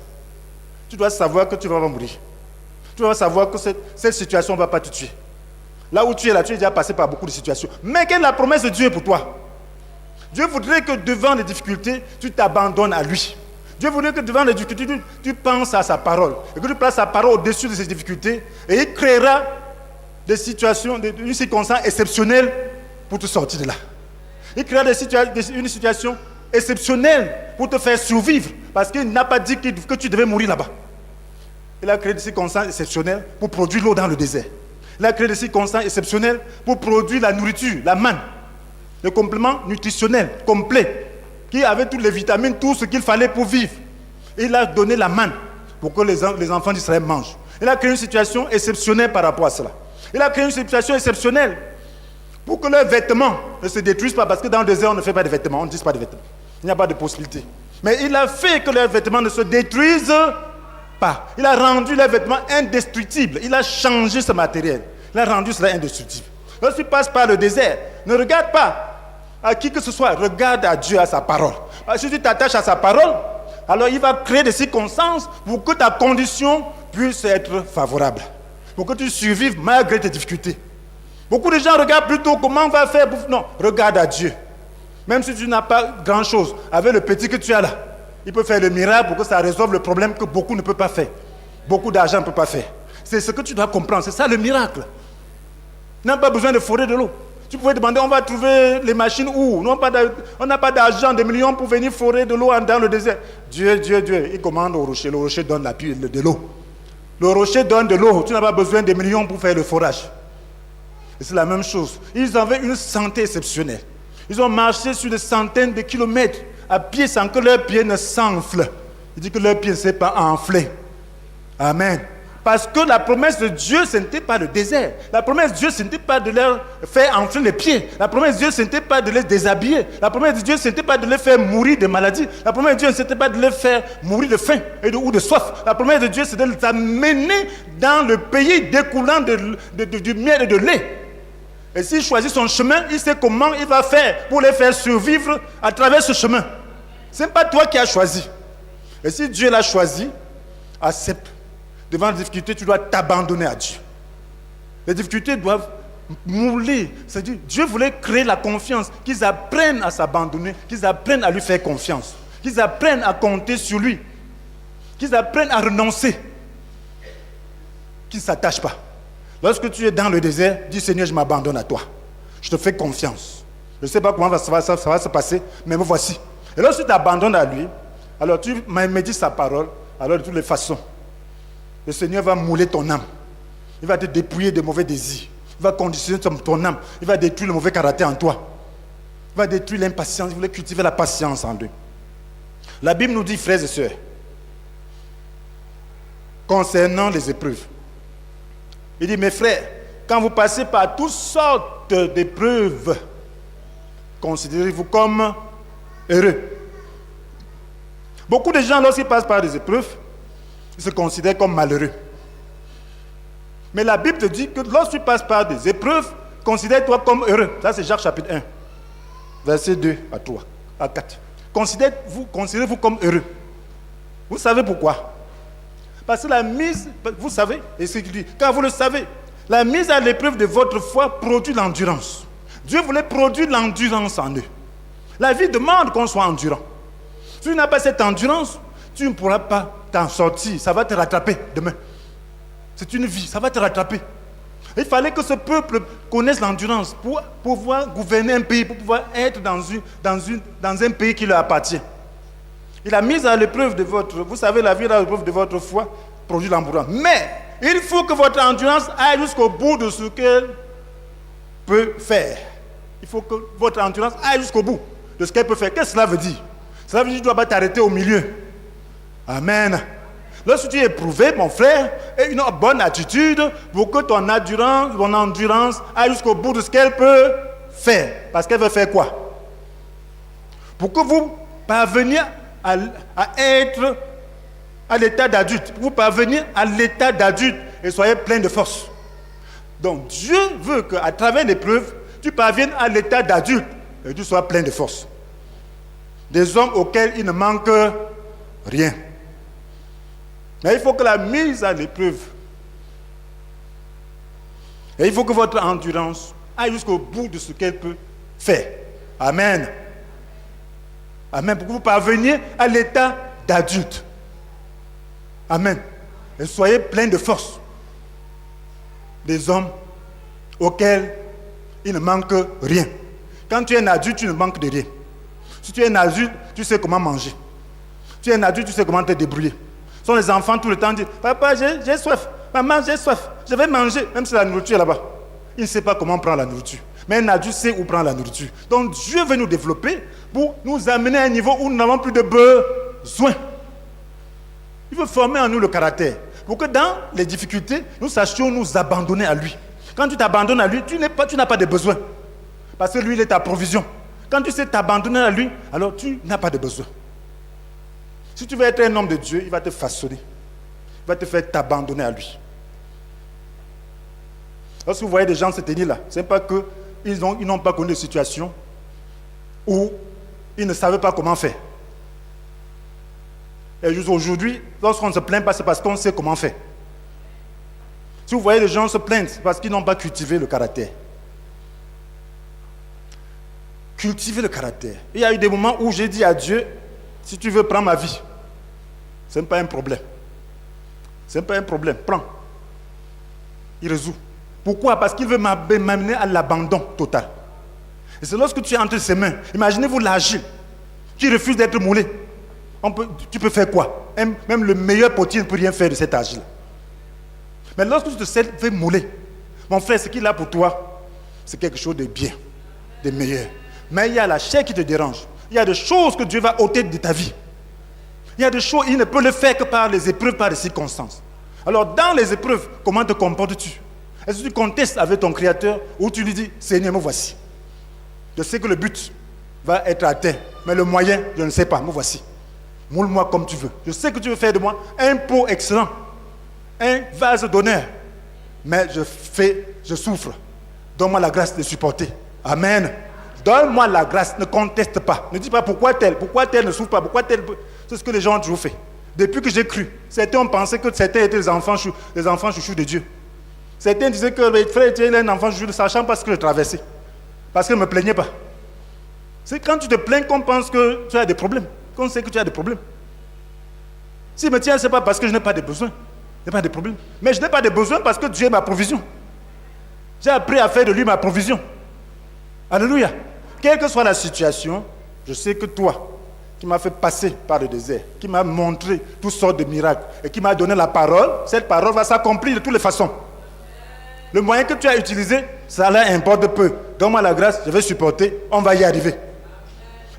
tu dois savoir que tu vas mourir. Tu dois savoir que cette situation ne va pas te tuer. Là où tu es là, tu es déjà passé par beaucoup de situations. Mais quelle est la promesse de Dieu pour toi? Dieu voudrait que devant les difficultés, tu t'abandonnes à lui. Dieu voudrait que devant les difficultés, tu penses à sa parole. Et que tu places sa parole au-dessus de ces difficultés. Et il créera des situations, une circonstance exceptionnelle pour te sortir de là. Il créera une situation exceptionnelle pour te faire survivre. Parce qu'il n'a pas dit que tu devais mourir là-bas. Il a créé des circonstances exceptionnelles pour produire l'eau dans le désert. Il a créé des circonstances exceptionnelles pour produire la nourriture, la manne. Le complément nutritionnel complet, qui avait toutes les vitamines, tout ce qu'il fallait pour vivre. Il a donné la manne pour que les enfants d'Israël mangent. Il a créé une situation exceptionnelle par rapport à cela. Il a créé une situation exceptionnelle pour que leurs vêtements ne se détruisent pas, parce que dans le désert, on ne fait pas de vêtements, on ne tisse pas de vêtements. Il n'y a pas de possibilité. Mais il a fait que leurs vêtements ne se détruisent pas. Il a rendu leurs vêtements indestructibles. Il a changé ce matériel. Il a rendu cela indestructible. Lorsque tu passes par le désert, ne regarde pas à qui que ce soit, regarde à Dieu, à sa parole. Parce que si tu t'attaches à sa parole, alors il va créer des circonstances pour que ta condition puisse être favorable. Pour que tu survives malgré tes difficultés. Beaucoup de gens regardent plutôt comment on va faire. Non, regarde à Dieu. Même si tu n'as pas grand-chose, avec le petit que tu as là, il peut faire le miracle pour que ça résolve le problème que beaucoup ne peuvent pas faire. Beaucoup d'argent ne peut pas faire. C'est ce que tu dois comprendre, c'est ça le miracle. Tu n'as pas besoin de forer de l'eau. Tu pouvais demander, on va trouver les machines où? On n'a pas d'argent, des millions pour venir forer de l'eau dans le désert. Dieu, il commande au rocher. Le rocher donne de l'eau. Le rocher donne de l'eau. Tu n'as pas besoin de millions pour faire le forage. Et c'est la même chose. Ils avaient une santé exceptionnelle. Ils ont marché sur des centaines de kilomètres à pied sans que leurs pieds ne s'enflent. Il dit que leurs pieds ne s'est pas enflés. Amen. Parce que la promesse de Dieu, ce n'était pas le désert. La promesse de Dieu, ce n'était pas de leur faire enfler les pieds. La promesse de Dieu, ce n'était pas de les déshabiller. La promesse de Dieu, ce n'était pas de les faire mourir de maladie. La promesse de Dieu, ce n'était pas de les faire mourir de faim ou de soif. La promesse de Dieu, c'est de les amener dans le pays découlant du miel et de lait. Et s'il choisit son chemin, il sait comment il va faire pour les faire survivre à travers ce chemin. Ce n'est pas toi qui as choisi. Et si Dieu l'a choisi, accepte. Devant les difficultés, tu dois t'abandonner à Dieu. Les difficultés doivent mouler. C'est-à-dire, Dieu voulait créer la confiance, qu'ils apprennent à s'abandonner, qu'ils apprennent à lui faire confiance, qu'ils apprennent à compter sur lui, qu'ils apprennent à renoncer, qu'ils ne s'attachent pas. Lorsque tu es dans le désert, dis Seigneur, je m'abandonne à toi. Je te fais confiance. Je ne sais pas comment ça va se passer, mais me voici. Et lorsque tu t'abandonnes à lui, alors tu médites sa parole, alors de toutes les façons, le Seigneur va mouler ton âme. Il va te dépouiller de mauvais désirs. Il va conditionner ton âme. Il va détruire le mauvais caractère en toi. Il va détruire l'impatience. Il voulait cultiver la patience en lui. La Bible nous dit, frères et sœurs, concernant les épreuves, il dit, mes frères, quand vous passez par toutes sortes d'épreuves, considérez-vous comme heureux. Beaucoup de gens, lorsqu'ils passent par des épreuves, ils se considèrent comme malheureux. Mais la Bible te dit que lorsque tu passes par des épreuves, considère-toi comme heureux. Ça, c'est Jacques chapitre 1, verset 2 à 3, à 4. Considérez-vous comme heureux. Vous savez pourquoi? Parce que la mise, vous savez, et ce qu'il dit, car vous le savez, la mise à l'épreuve de votre foi produit l'endurance. Dieu voulait produire l'endurance en eux. La vie demande qu'on soit endurant. Si tu n'as pas cette endurance, tu ne pourras pas t'en sortir. Ça va te rattraper demain. C'est une vie, ça va te rattraper. Il fallait que ce peuple connaisse l'endurance pour pouvoir gouverner un pays, pour pouvoir être dans un pays qui leur appartient. Il a mis à l'épreuve de votre... Vous savez, la vie à l'épreuve de votre foi produit l'endurance. Mais il faut que votre endurance aille jusqu'au bout de ce qu'elle peut faire. Il faut que votre endurance aille jusqu'au bout de ce qu'elle peut faire. Qu'est-ce que cela veut dire? Cela veut dire que tu ne dois pas t'arrêter au milieu. Amen. Lorsque tu es éprouvé, mon frère, aie une bonne attitude pour que ton endurance aille jusqu'au bout de ce qu'elle peut faire. Parce qu'elle veut faire quoi? Pour que vous parveniez à être à l'état d'adulte. Vous parvenir à l'état d'adulte et soyez plein de force. Donc Dieu veut qu'à travers l'épreuve, tu parviennes à l'état d'adulte et tu sois plein de force. Des hommes auxquels il ne manque rien. Mais il faut que la mise à l'épreuve, et il faut que votre endurance aille jusqu'au bout de ce qu'elle peut faire. Amen. Amen. Pour que vous parveniez à l'état d'adulte. Amen. Et soyez plein de force. Des hommes auxquels il ne manque rien. Quand tu es un adulte, tu ne manques de rien. Si tu es un adulte, tu sais comment manger. Tu es un adulte, tu sais comment te débrouiller. Ce sont les enfants tout le temps disent, papa, j'ai soif. Maman, j'ai soif. Je vais manger, même si la nourriture est là-bas. Il ne sait pas comment prendre la nourriture. Mais un adulte sait où prendre la nourriture. Donc Dieu veut nous développer pour nous amener à un niveau où nous n'avons plus de besoin. Il veut former en nous le caractère. Pour que dans les difficultés, nous sachions nous abandonner à lui. Quand tu t'abandonnes à lui, tu n'as pas de besoin. Parce que lui, il est ta provision. Quand tu sais t'abandonner à lui, alors tu n'as pas de besoin. Si tu veux être un homme de Dieu, il va te façonner. Il va te faire t'abandonner à lui. Lorsque vous voyez des gens se tenir là, ce n'est pas qu'ils n'ont pas connu de situation où ils ne savaient pas comment faire. Et aujourd'hui, lorsqu'on ne se plaint pas, c'est parce qu'on sait comment faire. Si vous voyez les gens se plaindre, c'est parce qu'ils n'ont pas cultivé le caractère. Cultiver le caractère. Il y a eu des moments où j'ai dit à Dieu, si tu veux prendre ma vie, ce n'est pas un problème. Ce n'est pas un problème, prends. Il résout. Pourquoi? Parce qu'il veut m'amener à l'abandon total. Et c'est lorsque tu es entre ses mains. Imaginez-vous l'argile qui refuse d'être moulé. Tu peux faire quoi? Même le meilleur potier ne peut rien faire de cette argile. Mais lorsque tu te sais fait mouler, mon frère, ce qu'il a pour toi, c'est quelque chose de bien, de meilleur. Mais il y a la chair qui te dérange. Il y a des choses que Dieu va ôter de ta vie. Il y a des choses, il ne peut le faire que par les épreuves, par les circonstances. Alors, dans les épreuves, comment te comportes-tu? Est-ce que tu contestes avec ton Créateur ou tu lui dis, Seigneur, me voici. Je sais que le but va être atteint, mais le moyen, je ne sais pas, me voici. Moule-moi comme tu veux. Je sais que tu veux faire de moi un pot excellent, un vase d'honneur. Mais je souffre. Donne-moi la grâce de supporter. Amen. Donne-moi la grâce, ne conteste pas. Ne dis pas pourquoi tel ne souffre pas, pourquoi tel. C'est ce que les gens ont toujours fait. Depuis que j'ai cru, certains ont pensé que certains étaient les enfants chouchous de Dieu. Certains disaient que le frère était un enfant chouchou, ne sachant pas ce que je traversais. Parce qu'il ne me plaignait pas. C'est quand tu te plains qu'on pense que tu as des problèmes, qu'on sait que tu as des problèmes. S'il me tient, ce n'est pas parce que je n'ai pas de besoin. Je n'ai pas de problème. Mais je n'ai pas de besoin parce que Dieu est ma provision. J'ai appris à faire de lui ma provision. Alléluia. Quelle que soit la situation, je sais que toi, qui m'as fait passer par le désert, qui m'a montré toutes sortes de miracles et qui m'a donné la parole, cette parole va s'accomplir de toutes les façons. Le moyen que tu as utilisé, ça là importe peu. Donne-moi la grâce, je vais supporter, on va y arriver.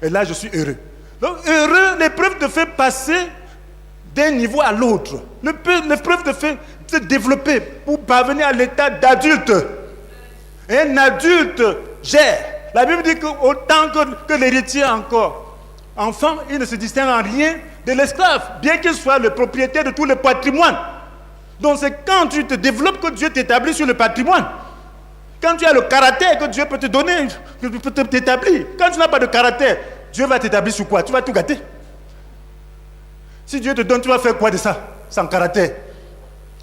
Et là, je suis heureux. Donc, heureux, l'épreuve te fait passer d'un niveau à l'autre. L'épreuve te fait te développer pour parvenir à l'état d'adulte. Et un adulte gère. La Bible dit qu'autant que l'héritier encore, enfant, il ne se distingue en rien de l'esclave, bien qu'il soit le propriétaire de tout le patrimoine. Donc c'est quand tu te développes que Dieu t'établit sur le patrimoine. Quand tu as le caractère que Dieu peut te donner, que Dieu peut t'établir. Quand tu n'as pas de caractère, Dieu va t'établir sur quoi? Tu vas tout gâter. Si Dieu te donne, tu vas faire quoi de ça, sans caractère?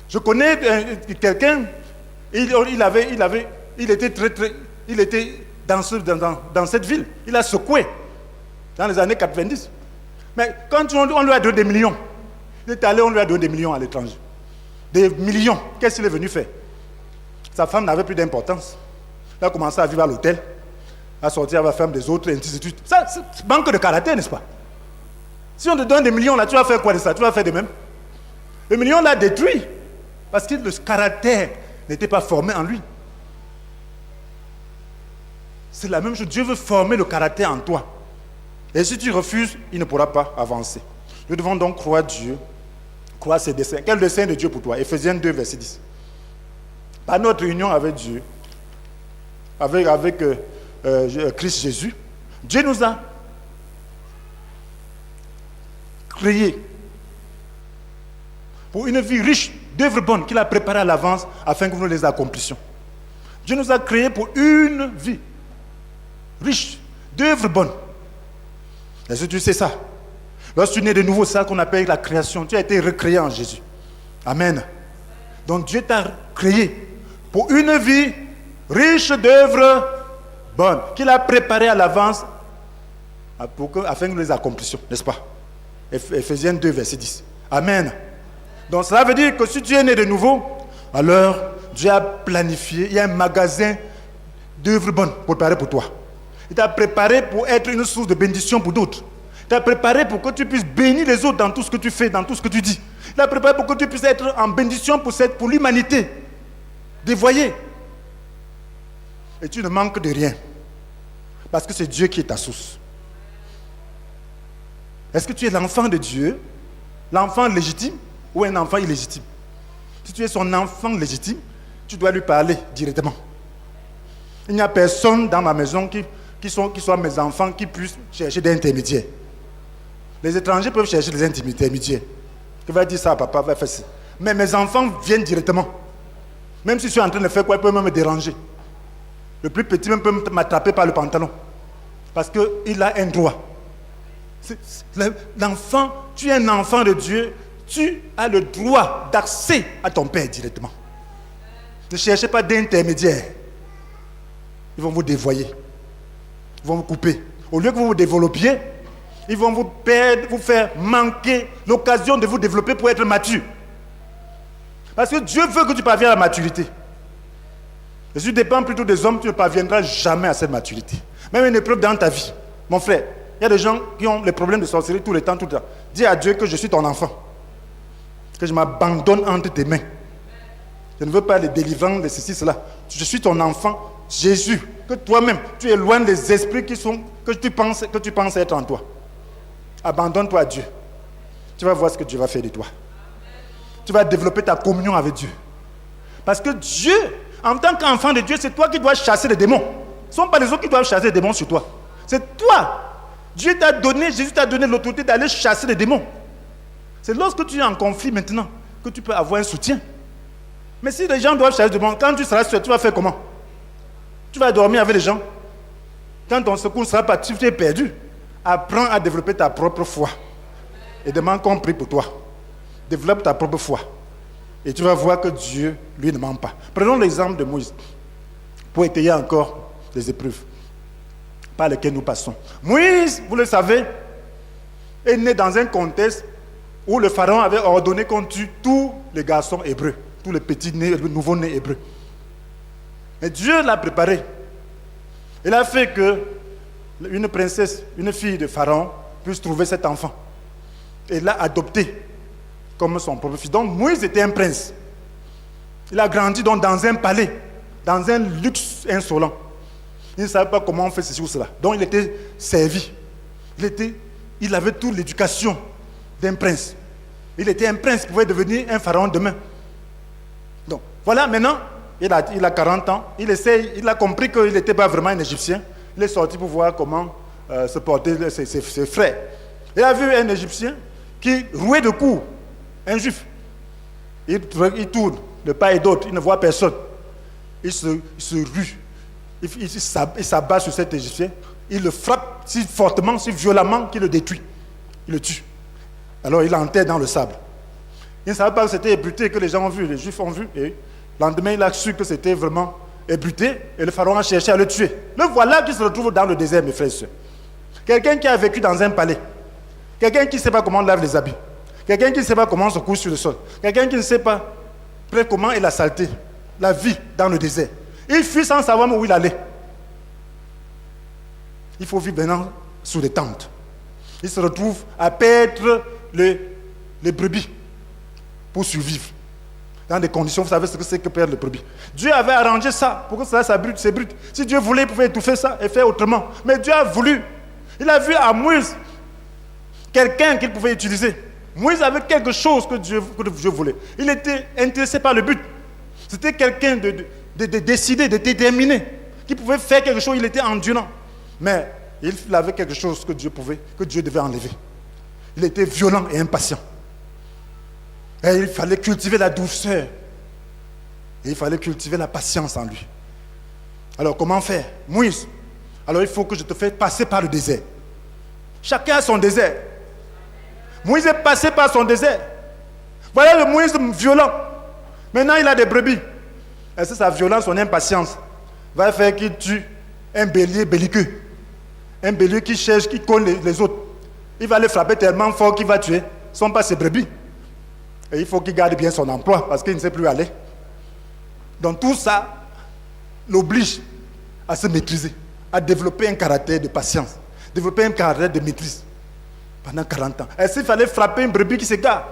Je connais quelqu'un, il était dans cette ville. Il a secoué dans les années 90. Mais quand on lui a donné des millions, il est allé, on lui a donné des millions à l'étranger. Des millions. Qu'est-ce qu'il est venu faire? Sa femme n'avait plus d'importance. Il a commencé à vivre à l'hôtel, à sortir avec la femme des autres, et ainsi de suite. Ça, c'est manque de caractère, n'est-ce pas? Si on te donne des millions, là, tu vas faire quoi de ça? Tu vas faire de même. Le million l'a détruit, parce que le caractère n'était pas formé en lui. C'est la même chose. Dieu veut former le caractère en toi. Et si tu refuses, il ne pourra pas avancer. Nous devons donc croire Dieu, croire ses desseins. Quel dessein de Dieu pour toi? Ephésiens 2, verset 10. Par notre union avec Dieu, avec Christ Jésus, Dieu nous a créés pour une vie riche d'œuvres bonnes qu'il a préparées à l'avance afin que nous les accomplissions. Dieu nous a créés pour une vie riche d'œuvres bonnes. Est-ce que tu sais ça? Lorsque tu nais de nouveau, c'est ça qu'on appelle la création. Tu as été recréé en Jésus. Amen. Donc Dieu t'a créé pour une vie riche d'œuvres bonnes qu'il a préparées à l'avance afin que nous les accomplissions, n'est-ce pas? Ephésiens 2, verset 10. Amen. Donc cela veut dire que si tu es né de nouveau, alors Dieu a planifié, il y a un magasin d'œuvres bonnes préparé pour toi. Il t'a préparé pour être une source de bénédiction pour d'autres. Il t'a préparé pour que tu puisses bénir les autres dans tout ce que tu fais, dans tout ce que tu dis. Il t'a préparé pour que tu puisses être en bénédiction pour l'humanité. Dévoyé. Et tu ne manques de rien. Parce que c'est Dieu qui est ta source. Est-ce que tu es l'enfant de Dieu, l'enfant légitime ou un enfant illégitime? Si tu es son enfant légitime, tu dois lui parler directement. Il n'y a personne dans ma maison qui soit mes enfants qui puissent chercher des intermédiaires. Les étrangers peuvent chercher des intermédiaires. Tu vas dire ça à papa, va faire ça. Mais mes enfants viennent directement. Même si je suis en train de faire quoi, ils peuvent même me déranger. Le plus petit même peut m'attraper par le pantalon. Parce qu'il a un droit. L'enfant, tu es un enfant de Dieu, tu as le droit d'accès à ton Père directement. Ne cherchez pas d'intermédiaire. Ils vont vous dévoyer. Ils vont vous couper. Au lieu que vous vous développiez, ils vont vous perdre, vous faire manquer l'occasion de vous développer pour être mature. Parce que Dieu veut que tu parviennes à la maturité. Et si tu dépends plutôt des hommes, tu ne parviendras jamais à cette maturité. Même une épreuve dans ta vie. Mon frère, il y a des gens qui ont les problèmes de sorcellerie tout le temps. Dis à Dieu que je suis ton enfant. Que je m'abandonne entre tes mains. Je ne veux pas les délivrants de ceci, cela. Je suis ton enfant, Jésus. Que toi-même, tu éloignes les esprits que tu penses être en toi. Abandonne-toi à Dieu. Tu vas voir ce que Dieu va faire de toi. Tu vas développer ta communion avec Dieu. Parce que Dieu, en tant qu'enfant de Dieu, c'est toi qui dois chasser les démons. Ce ne sont pas les autres qui doivent chasser les démons sur toi. C'est toi. Dieu t'a donné, Jésus t'a donné l'autorité d'aller chasser les démons. C'est lorsque tu es en conflit maintenant que tu peux avoir un soutien. Mais si les gens doivent chasser les démons, quand tu seras seul, tu vas faire comment? Tu vas dormir avec les gens. Quand ton secours ne sera pas, tu es perdu. Apprends à développer ta propre foi. Et demande qu'on prie pour toi. Développe ta propre foi. Et tu vas voir que Dieu, lui, ne ment pas. Prenons l'exemple de Moïse. Pour étayer encore les épreuves par lesquelles nous passons. Moïse, vous le savez, est né dans un contexte où le pharaon avait ordonné qu'on tue tous les garçons hébreux, tous les petits nés, les nouveaux-nés hébreux. Mais Dieu l'a préparé. Il a fait que une princesse, une fille de pharaon, puisse trouver cet enfant. Et l'a adopté comme son propre fils. Donc Moïse était un prince. Il a grandi donc dans un palais, dans un luxe insolent. Il ne savait pas comment on fait ceci ou cela. Donc il était servi. Il avait toute l'éducation d'un prince. Il était un prince, il pouvait devenir un pharaon demain. Donc voilà, maintenant, il a 40 ans. Il a compris qu'il n'était pas vraiment un Égyptien. Il est sorti pour voir comment se portaient ses frères. Il a vu un Égyptien qui rouait de coups un juif. Il tourne de part et d'autre, il ne voit personne. Il se rue, il s'abat sur cet Égyptien, il le frappe si fortement, si violemment qu'il le détruit. Il le tue. Alors il l'enterre dans le sable. Il ne savait pas que c'était ébruté, que les gens ont vu, les Juifs ont vu. Et le lendemain, il a su que c'était vraiment ébruté et le pharaon a cherché à le tuer. Le voilà qui se retrouve dans le désert, mes frères et sœurs. Quelqu'un qui a vécu dans un palais. Quelqu'un qui ne sait pas comment on lave les habits. Quelqu'un qui ne sait pas comment on se couche sur le sol. Quelqu'un qui ne sait pas comment est la saleté, la vie dans le désert. Il fuit sans savoir où il allait. Il faut vivre maintenant sous les tentes. Il se retrouve à perdre les brebis pour survivre. Dans des conditions, vous savez ce que c'est que perdre les brebis. Dieu avait arrangé ça pour que cela s'ébrute. Si Dieu voulait, il pouvait étouffer ça et faire autrement. Mais Dieu a voulu. Il a vu à Moïse quelqu'un qu'il pouvait utiliser. Moïse avait quelque chose que Dieu voulait. Il était intéressé par le but. C'était quelqu'un de décidé, de déterminé, qui pouvait faire quelque chose. Il était endurant. Mais il avait quelque chose que Dieu devait enlever. Il était violent et impatient. Et il fallait cultiver la douceur. Et il fallait cultiver la patience en lui. Alors comment faire? Moïse, alors il faut que je te fasse passer par le désert. Chacun a son désert. Moïse est passé par son désert. Voilà le Moïse violent. Maintenant il a des brebis. Est-ce que sa violence, son impatience va faire qu'il tue un bélier belliqueux? Un bélier qui cherche, qui cogne les autres. Il va les frapper tellement fort qu'il va tuer. Ce ne sont pas ses brebis. Et il faut qu'il garde bien son emploi parce qu'il ne sait plus aller. Donc tout ça l'oblige à se maîtriser, à développer un caractère de patience, développer un caractère de maîtrise pendant 40 ans. Et s'il fallait frapper une brebis qui s'égare,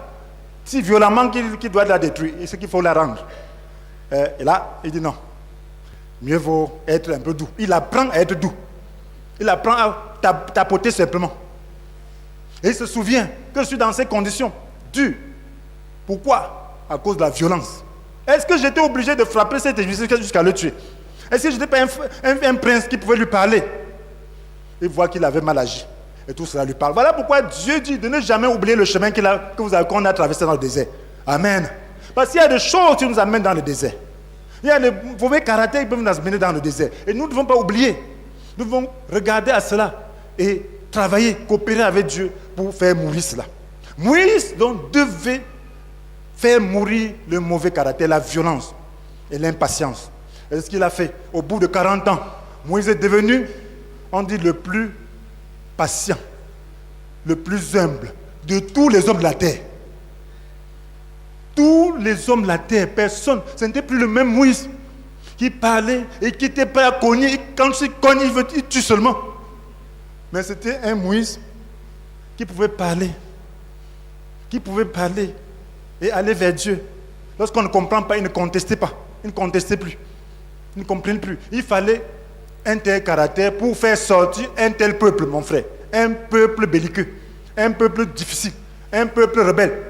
si violemment qu'il doit la détruire, c'est qu'il faut la rendre. Et là, il dit non. Mieux vaut être un peu doux. Il apprend à être doux. Il apprend à tapoter simplement. Et il se souvient que je suis dans ces conditions dures. Pourquoi? À cause de la violence. Est-ce que j'étais obligé de frapper cet Égyptien jusqu'à le tuer? Est-ce que je n'étais pas un prince qui pouvait lui parler? Il voit qu'il avait mal agi. Et tout cela lui parle. Voilà pourquoi Dieu dit de ne jamais oublier le chemin qu'on a traversé dans le désert. Amen. Parce qu'il y a des choses qui nous amènent dans le désert. Il y a des mauvais caractères qui peuvent nous amener dans le désert. Et nous ne devons pas oublier. Nous devons regarder à cela et travailler, coopérer avec Dieu pour faire mourir cela. Moïse donc devait faire mourir le mauvais caractère, la violence et l'impatience. Et c'est ce qu'il a fait. Au bout de 40 ans, Moïse est devenu, on dit, le plus patient, le plus humble de tous les hommes de la terre. Tous les hommes de la terre, personne, ce n'était plus le même Moïse qui parlait et qui était prêt à cogner. Quand il cogne, il tue seulement. Mais c'était un Moïse qui pouvait parler et aller vers Dieu. Lorsqu'on ne comprend pas, il ne contestait pas. Il ne contestait plus. Il ne comprenait plus. Il fallait un tel caractère pour faire sortir un tel peuple, mon frère. Un peuple belliqueux. Un peuple difficile. Un peuple rebelle.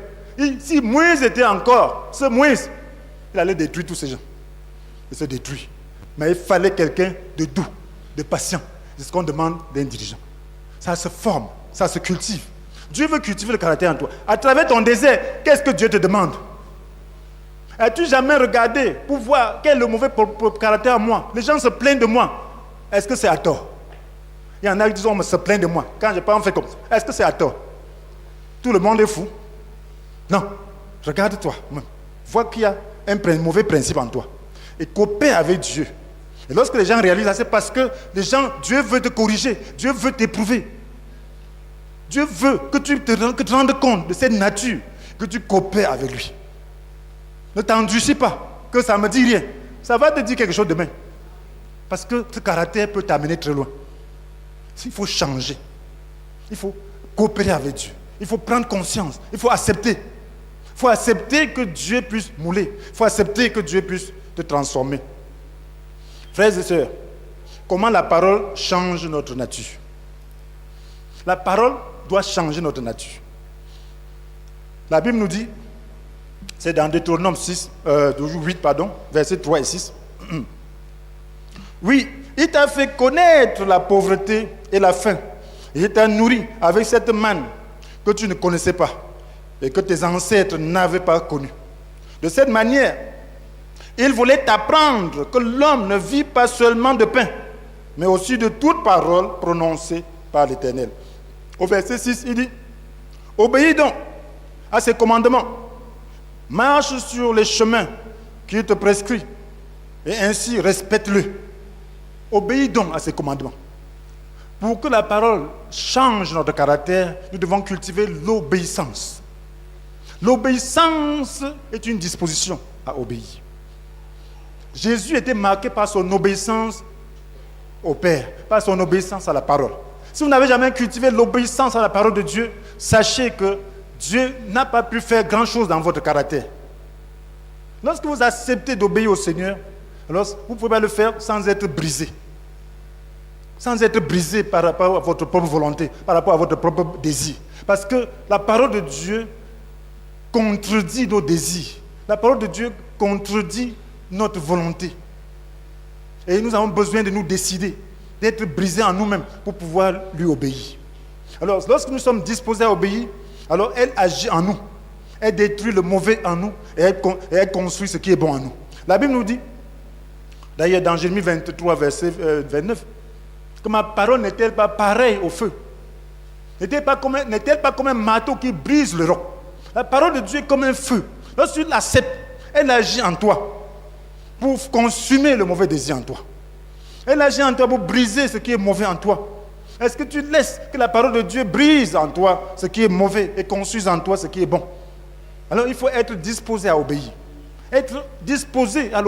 Si Moïse était encore ce Moïse, il allait détruire tous ces gens. Il se détruit. Mais il fallait quelqu'un de doux, de patient. C'est ce qu'on demande d'un dirigeant. Ça se forme, ça se cultive. Dieu veut cultiver le caractère en toi. À travers ton désert, qu'est-ce que Dieu te demande? As-tu jamais regardé pour voir quel est le mauvais caractère en moi? Les gens se plaignent de moi. Est-ce que c'est à tort? Il y en a qui disent, on se plaint de moi. Quand je n'ai pas fait comme ça. Est-ce que c'est à tort? Tout le monde est fou? Non. Regarde-toi. Vois qu'il y a un mauvais principe en toi. Et coopère avec Dieu. Et lorsque les gens réalisent ça, c'est parce que Dieu veut te corriger. Dieu veut t'éprouver. Dieu veut que tu te rendes compte de cette nature, que tu coopères avec lui. Ne t'endurcis pas, que ça ne me dit rien. Ça va te dire quelque chose demain. Parce que ce caractère peut t'amener très loin. Il faut changer. Il faut coopérer avec Dieu. Il faut prendre conscience. Il faut accepter. Il faut accepter que Dieu puisse mouler. Il faut accepter que Dieu puisse te transformer. Frères et sœurs, comment la parole change notre nature? La parole doit changer notre nature. La Bible nous dit, c'est dans Deutéronome 8, versets 3 et 6. Oui, il t'a fait connaître la pauvreté et la faim. Il t'a nourri avec cette manne que tu ne connaissais pas. et que tes ancêtres n'avaient pas connu. De cette manière, il voulait t'apprendre que l'homme ne vit pas seulement de pain, mais aussi de toute parole prononcée par l'Éternel. Au verset 6, il dit, obéis donc à ses commandements, marche sur les chemins qu'il te prescrit, et ainsi respecte-le. Obéis donc à ses commandements. Pour que la parole change notre caractère, nous devons cultiver l'obéissance. L'obéissance est une disposition à obéir. Jésus était marqué par son obéissance au Père, par son obéissance à la parole. Si vous n'avez jamais cultivé l'obéissance à la parole de Dieu, sachez que Dieu n'a pas pu faire grand-chose dans votre caractère. Lorsque vous acceptez d'obéir au Seigneur, alors vous ne pouvez pas le faire sans être brisé. Sans être brisé par rapport à votre propre volonté, par rapport à votre propre désir. Parce que la parole de Dieu contredit nos désirs. La parole de Dieu contredit notre volonté. Et nous avons besoin de nous décider, d'être brisés en nous-mêmes pour pouvoir lui obéir. Alors, lorsque nous sommes disposés à obéir, alors elle agit en nous. Elle détruit le mauvais en nous et elle construit ce qui est bon en nous. La Bible nous dit, d'ailleurs dans Jérémie 23, verset 29, que ma parole n'est-elle pas pareille au feu? N'est-elle pas comme un marteau qui brise le roc? La parole de Dieu est comme un feu. Lorsque tu l'acceptes, elle agit en toi pour consumer le mauvais désir en toi. Elle agit en toi pour briser ce qui est mauvais en toi. Est-ce que tu laisses que la parole de Dieu brise en toi ce qui est mauvais et construise en toi ce qui est bon? Alors il faut être disposé à obéir. Être disposé à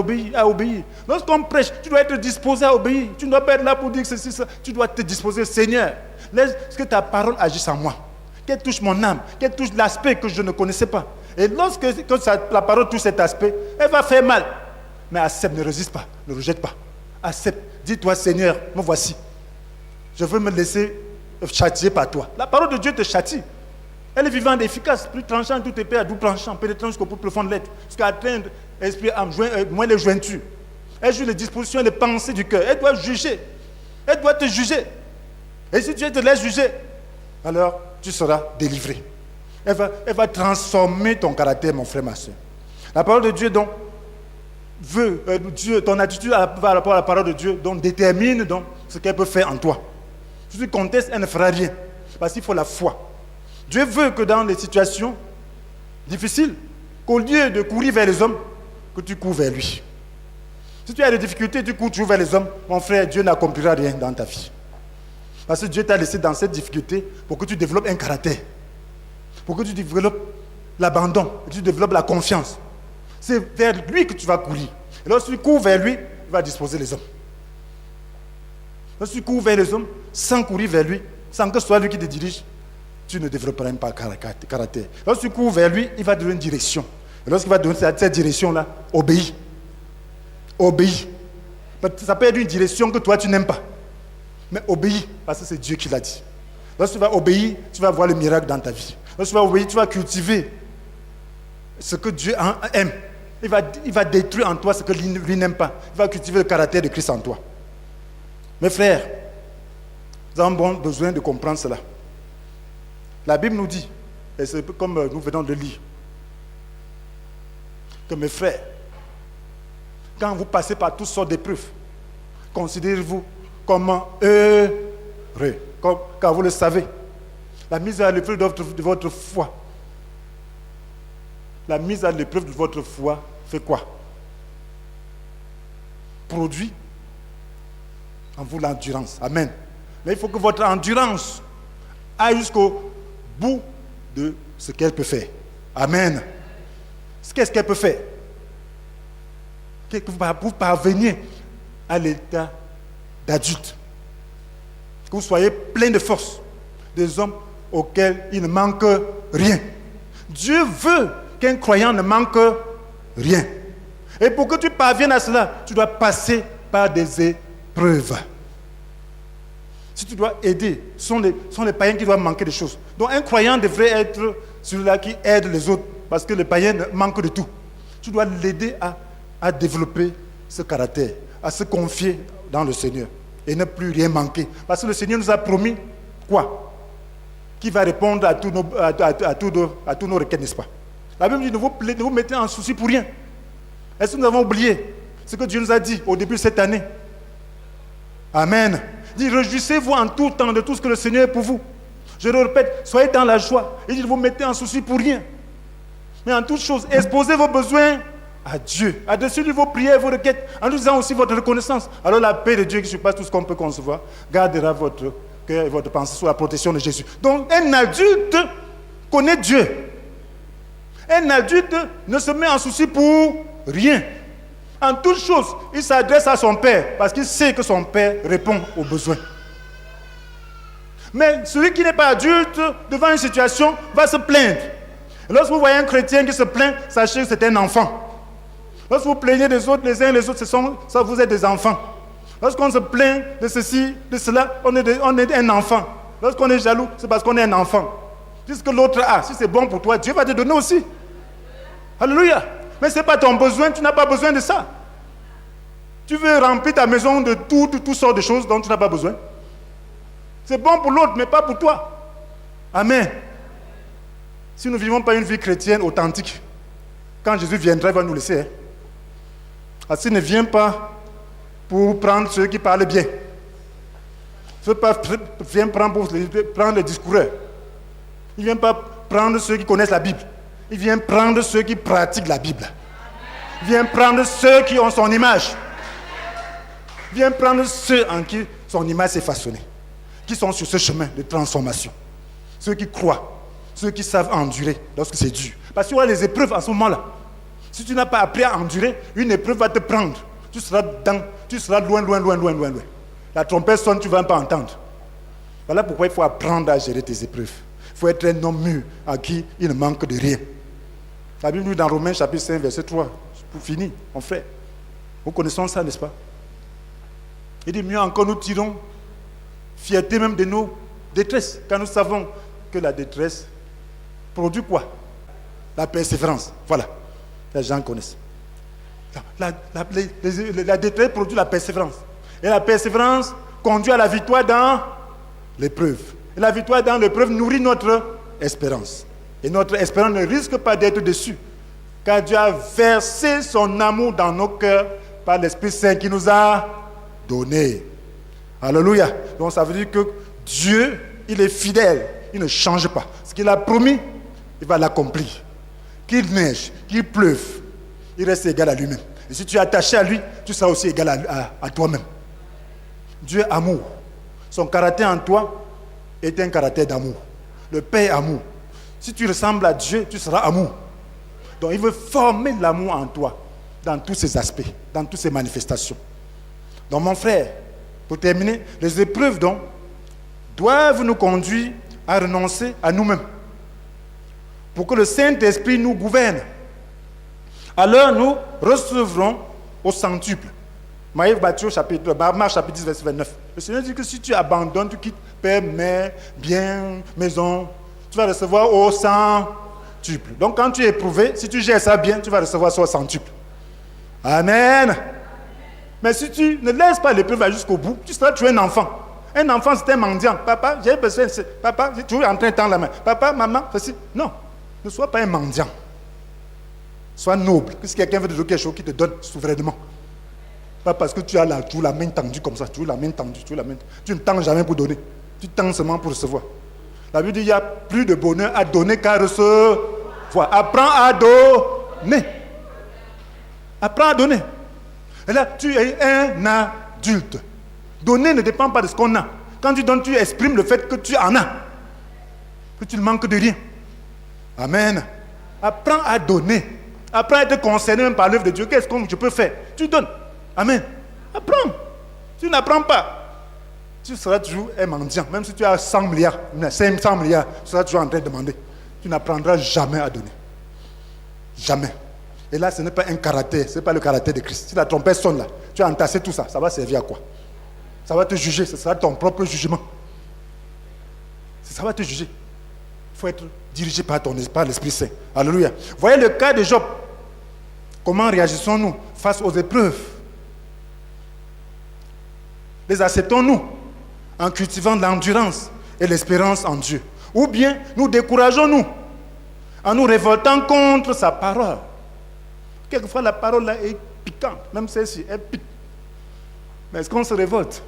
obéir. Lorsqu'on prêche, tu dois être disposé à obéir. Tu ne dois pas être là pour dire que ceci, ça. Tu dois te disposer, Seigneur, laisse que ta parole agisse en moi. Qu'elle touche mon âme, qu'elle touche l'aspect que je ne connaissais pas. Et lorsque la parole touche cet aspect, elle va faire mal. Mais accepte, ne résiste pas, ne rejette pas. Accepte, dis-toi, Seigneur, me voici. Je veux me laisser châtier par toi. La parole de Dieu te châtie. Elle est vivante et efficace, plus tranchante toute épée à double tranchant, pénétrant jusqu'au plus profond de l'être, jusqu'à atteindre esprit, âme, moins les jointures. Elle juge les dispositions et les pensées du cœur. Elle doit juger. Elle doit te juger. Et si Dieu te laisse juger, alors tu seras délivré. Elle va transformer ton caractère, mon frère, ma soeur. La parole de Dieu, donc, ton attitude par rapport à la parole de Dieu, donc, détermine donc, ce qu'elle peut faire en toi. Si tu contestes, elle ne fera rien. Parce qu'il faut la foi. Dieu veut que dans les situations difficiles, qu'au lieu de courir vers les hommes, que tu cours vers lui. Si tu as des difficultés, tu cours toujours vers les hommes, mon frère, Dieu n'accomplira rien dans ta vie. Parce que Dieu t'a laissé dans cette difficulté pour que tu développes un caractère, pour que tu développes l'abandon, que tu développes la confiance. C'est vers lui que tu vas courir. Et lorsque tu cours vers lui, il va disposer les hommes. Lorsque tu cours vers les hommes, sans courir vers lui, sans que ce soit lui qui te dirige, tu ne développeras pas caractère. Lorsque tu cours vers lui, il va te donner une direction. Et lorsqu'il va te donner cette direction-là, obéis. Obéis. Ça peut être une direction que toi, tu n'aimes pas. Mais obéis, parce que c'est Dieu qui l'a dit. Lorsque tu vas obéir, tu vas voir le miracle dans ta vie. Lorsque tu vas obéir, tu vas cultiver ce que Dieu aime. Il va détruire en toi ce que lui n'aime pas. Il va cultiver le caractère de Christ en toi. Mes frères, nous avons besoin de comprendre cela. La Bible nous dit, et c'est comme nous venons de lire, que mes frères, quand vous passez par toutes sortes d'épreuves, considérez-vous comme heureux, car vous le savez. La mise à l'épreuve de votre foi. La mise à l'épreuve de votre foi fait quoi? Produit en vous l'endurance. Amen. Mais il faut que votre endurance aille jusqu'au bout de ce qu'elle peut faire. Amen. Qu'est-ce qu'elle peut faire? Pour parvenir à l'état d'adulte. Que vous soyez plein de force. Des hommes auxquels il ne manque rien. Dieu veut qu'un croyant ne manque rien. Et pour que tu parviennes à cela, tu dois passer par des épreuves. Si tu dois aider, ce sont les païens qui doivent manquer des choses. Donc un croyant devrait être celui-là qui aide les autres, parce que les païens manquent de tout. Tu dois l'aider à développer ce caractère, à se confier dans le Seigneur et ne plus rien manquer. Parce que le Seigneur nous a promis quoi? qui va répondre à tous nos requêtes, n'est-ce pas? La Bible dit, ne vous mettez en souci pour rien. Est-ce que nous avons oublié ce que Dieu nous a dit au début de cette année? Amen. Il dit, réjouissez-vous en tout temps de tout ce que le Seigneur est pour vous. Je le répète, soyez dans la joie. Il dit, ne vous mettez en souci pour rien. Mais en toutes choses, exposez vos besoins à Dieu. Au-dessus de vos prières, vos requêtes, en nous disant aussi votre reconnaissance. Alors la paix de Dieu qui surpasse tout ce qu'on peut concevoir, gardera votre cœur et votre pensée sous la protection de Jésus. Donc un adulte connaît Dieu. Un adulte ne se met en souci pour rien. En toutes choses, il s'adresse à son Père parce qu'il sait que son Père répond aux besoins. Mais celui qui n'est pas adulte, devant une situation, va se plaindre. Et lorsque vous voyez un chrétien qui se plaint, sachez que c'est un enfant. Lorsque vous plaignez des autres, les uns les autres, ça vous êtes des enfants. Lorsqu'on se plaint de ceci, de cela, on est un enfant. Lorsqu'on est jaloux, c'est parce qu'on est un enfant. Tout ce que l'autre a, si c'est bon pour toi, Dieu va te donner aussi. Alléluia. Mais ce n'est pas ton besoin, tu n'as pas besoin de ça. Tu veux remplir ta maison de toutes sortes de choses dont tu n'as pas besoin. C'est bon pour l'autre, mais pas pour toi. Amen. Si nous ne vivons pas une vie chrétienne authentique, quand Jésus viendra, il va nous laisser. Parce qu'il ne vient pas pour prendre ceux qui parlent bien. Il ne vient pas pour prendre les discoureurs. Il ne vient pas prendre ceux qui connaissent la Bible. Il vient prendre ceux qui pratiquent la Bible. Il vient prendre ceux qui ont son image. Il vient prendre ceux en qui son image s'est façonnée, qui sont sur ce chemin de transformation. Ceux qui croient, ceux qui savent endurer lorsque c'est dur. Parce qu'il y aura les épreuves à ce moment-là. Si tu n'as pas appris à endurer, une épreuve va te prendre. Tu seras loin. La trompette sonne, tu ne vas pas entendre. Voilà pourquoi il faut apprendre à gérer tes épreuves. Il faut être un homme mûr à qui il ne manque de rien. La Bible dit dans Romains chapitre 5, verset 3, pour finir, mon frère. Nous connaissons ça, n'est-ce pas? Il dit, mieux encore, nous tirons fierté même de nos détresses, car nous savons que la détresse produit quoi? La persévérance. Voilà. Les gens connaissent. La détresse produit la persévérance. Et la persévérance conduit à la victoire dans l'épreuve. Et la victoire dans l'épreuve nourrit notre espérance. Et notre espérance ne risque pas d'être déçue, car Dieu a versé son amour dans nos cœurs par l'Esprit Saint qui nous a donné. Alléluia. Donc ça veut dire que Dieu, il est fidèle, il ne change pas. Ce qu'il a promis, il va l'accomplir. Qu'il neige, qu'il pleuve, il reste égal à lui-même. Et si tu es attaché à lui, tu seras aussi égal à toi-même. Dieu est amour. Son caractère en toi est un caractère d'amour. Le Père est amour. Si tu ressembles à Dieu, tu seras amour. Donc il veut former l'amour en toi, dans tous ses aspects, dans toutes ses manifestations. Donc mon frère, pour terminer, les épreuves donc doivent nous conduire à renoncer à nous-mêmes, pour que le Saint-Esprit nous gouverne. Alors nous recevrons au centuple. Marc chapitre 10, verset 29. Le Seigneur dit que si tu abandonnes, tu quittes père, mère, bien, maison, tu vas recevoir au centuple. Donc quand tu es éprouvé, si tu gères ça bien, tu vas recevoir ça au centuple. Amen. Mais si tu ne laisses pas l'épreuve jusqu'au bout, tu seras tué un enfant. Un enfant, c'est un mendiant. Papa, j'ai besoin. Papa, tu es en train de tendre la main. Papa, maman, ceci. Non, ne sois pas un mendiant. Sois noble. Si quelqu'un veut te donner quelque chose, qui te donne souverainement. Pas parce que tu as toujours la main tendue comme ça. Tu ne tends jamais pour donner. Tu tends seulement pour recevoir. La Bible dit qu'il y a plus de bonheur à donner qu'à recevoir. Apprends à donner. Apprends à donner. Et là, tu es un adulte. Donner ne dépend pas de ce qu'on a. Quand tu donnes, tu exprimes le fait que tu en as. Que tu ne manques de rien. Amen. Apprends à donner. Apprends à être concerné même par l'œuvre de Dieu. Qu'est-ce que je peux faire? Tu donnes. Amen. Apprends. Tu n'apprends pas. Tu seras toujours un mendiant. Même si tu as 100 milliards, 500 milliards, tu seras toujours en train de demander. Tu n'apprendras jamais à donner. Jamais. Et là, ce n'est pas un caractère, ce n'est pas le caractère de Christ. Si la trompette sonne là, tu as entassé tout ça, ça va servir à quoi? Ça va te juger, ce sera ton propre jugement. Ça va te juger. Il faut être dirigé par l'Esprit Saint. Alléluia. Voyez le cas de Job. Comment réagissons-nous face aux épreuves? Les acceptons-nous en cultivant l'endurance et l'espérance en Dieu? Ou bien nous décourageons-nous en nous révoltant contre sa parole. Quelquefois la parole là est piquante, même celle-ci, elle pique. Mais est-ce qu'on se révolte?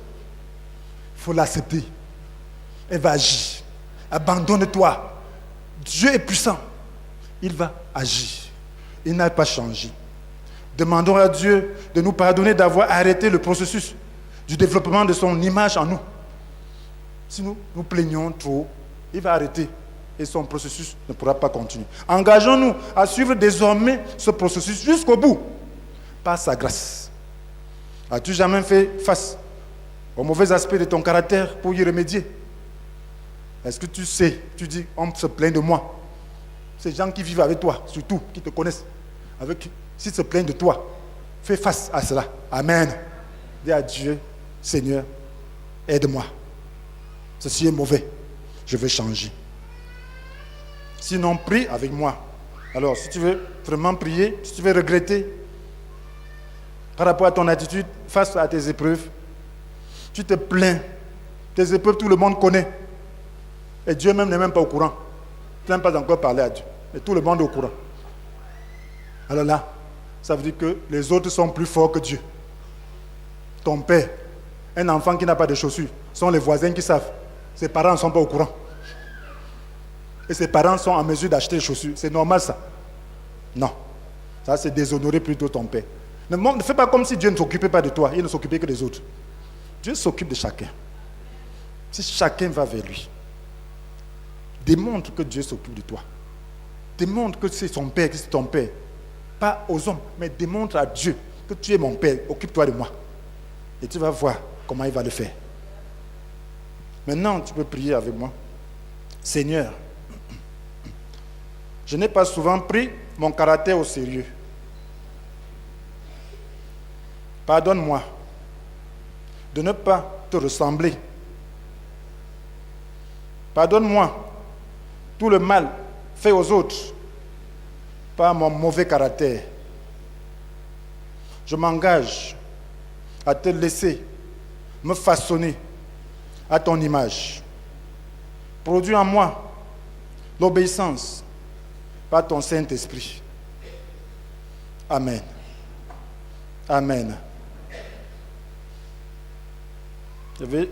Il faut l'accepter. Elle va agir. Abandonne-toi. Dieu est puissant. Il va agir. Il n'a pas changé. Demandons à Dieu de nous pardonner d'avoir arrêté le processus du développement de son image en nous. Si nous nous plaignons trop, il va arrêter et son processus ne pourra pas continuer. Engageons-nous à suivre désormais ce processus jusqu'au bout, par sa grâce. As-tu jamais fait face aux mauvais aspects de ton caractère pour y remédier? Est-ce que tu sais, tu dis, on se plaint de moi? Ces gens qui vivent avec toi, surtout, qui te connaissent, s'ils se plaignent de toi, fais face à cela. Amen. Dis à Dieu, Seigneur, aide-moi. Ceci est mauvais. Je veux changer. Sinon, prie avec moi. Alors, si tu veux vraiment prier, si tu veux regretter par rapport à ton attitude face à tes épreuves, tu te plains. Tes épreuves, tout le monde connaît. Et Dieu même n'est même pas au courant. Tu n'as pas encore parlé à Dieu. Mais tout le monde est au courant. Alors là, ça veut dire que les autres sont plus forts que Dieu. Ton père, un enfant qui n'a pas de chaussures, sont les voisins qui savent. Ses parents ne sont pas au courant. Et ses parents sont en mesure d'acheter les chaussures. C'est normal ça? Non. Ça, c'est déshonorer plutôt ton père. Ne fais pas comme si Dieu ne s'occupait pas de toi. Il ne s'occupait que des autres. Dieu s'occupe de chacun. Si chacun va vers lui, démontre que Dieu s'occupe de toi. Démontre que c'est son père, que c'est ton père. Pas aux hommes, mais démontre à Dieu que tu es mon père. Occupe-toi de moi. Et tu vas voir comment il va le faire. Maintenant, tu peux prier avec moi. Seigneur, je n'ai pas souvent pris mon caractère au sérieux. Pardonne-moi de ne pas te ressembler. Pardonne-moi tout le mal fait aux autres par mon mauvais caractère. Je m'engage à te laisser me façonner à ton image. Produis en moi l'obéissance par ton Saint-Esprit. Amen. Amen. Je vais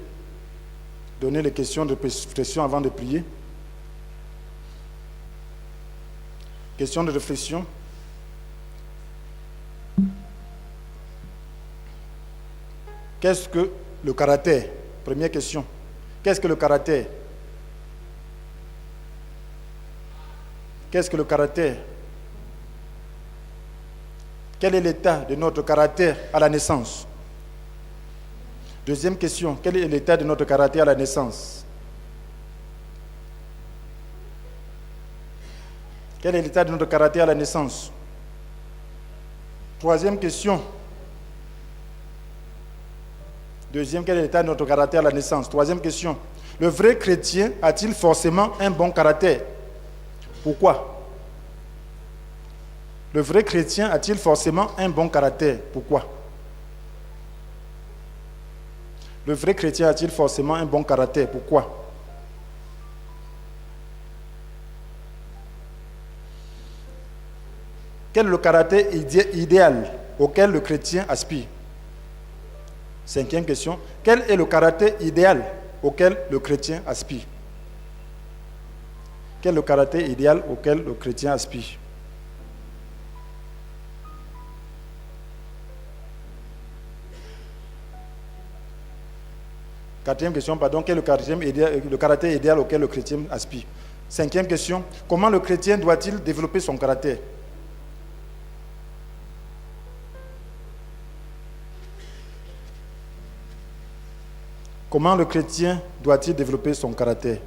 donner les questions de réflexion avant de prier. Question de réflexion. Qu'est-ce que le caractère? Première question. Qu'est-ce que le caractère? Qu'est-ce que le caractère? Quel est l'état de notre caractère à la naissance? Deuxième question. Quel est l'état de notre caractère à la naissance? Quel est l'état de notre caractère à la naissance? Troisième question. Deuxième, quel est l'état de notre caractère à la naissance? Troisième question. Le vrai chrétien a-t-il forcément un bon caractère? Pourquoi? Le vrai chrétien a-t-il forcément un bon caractère? Pourquoi? Le vrai chrétien a-t-il forcément un bon caractère? Pourquoi? Quel est le caractère idéal auquel le chrétien aspire? Cinquième question. Quel est le caractère idéal auquel le chrétien aspire? Quel est le caractère idéal auquel le chrétien aspire? Quatrième question, pardon. Quel est le caractère idéal auquel le chrétien aspire? Cinquième question. Comment le chrétien doit-il développer son caractère? Comment le chrétien doit-il développer son caractère?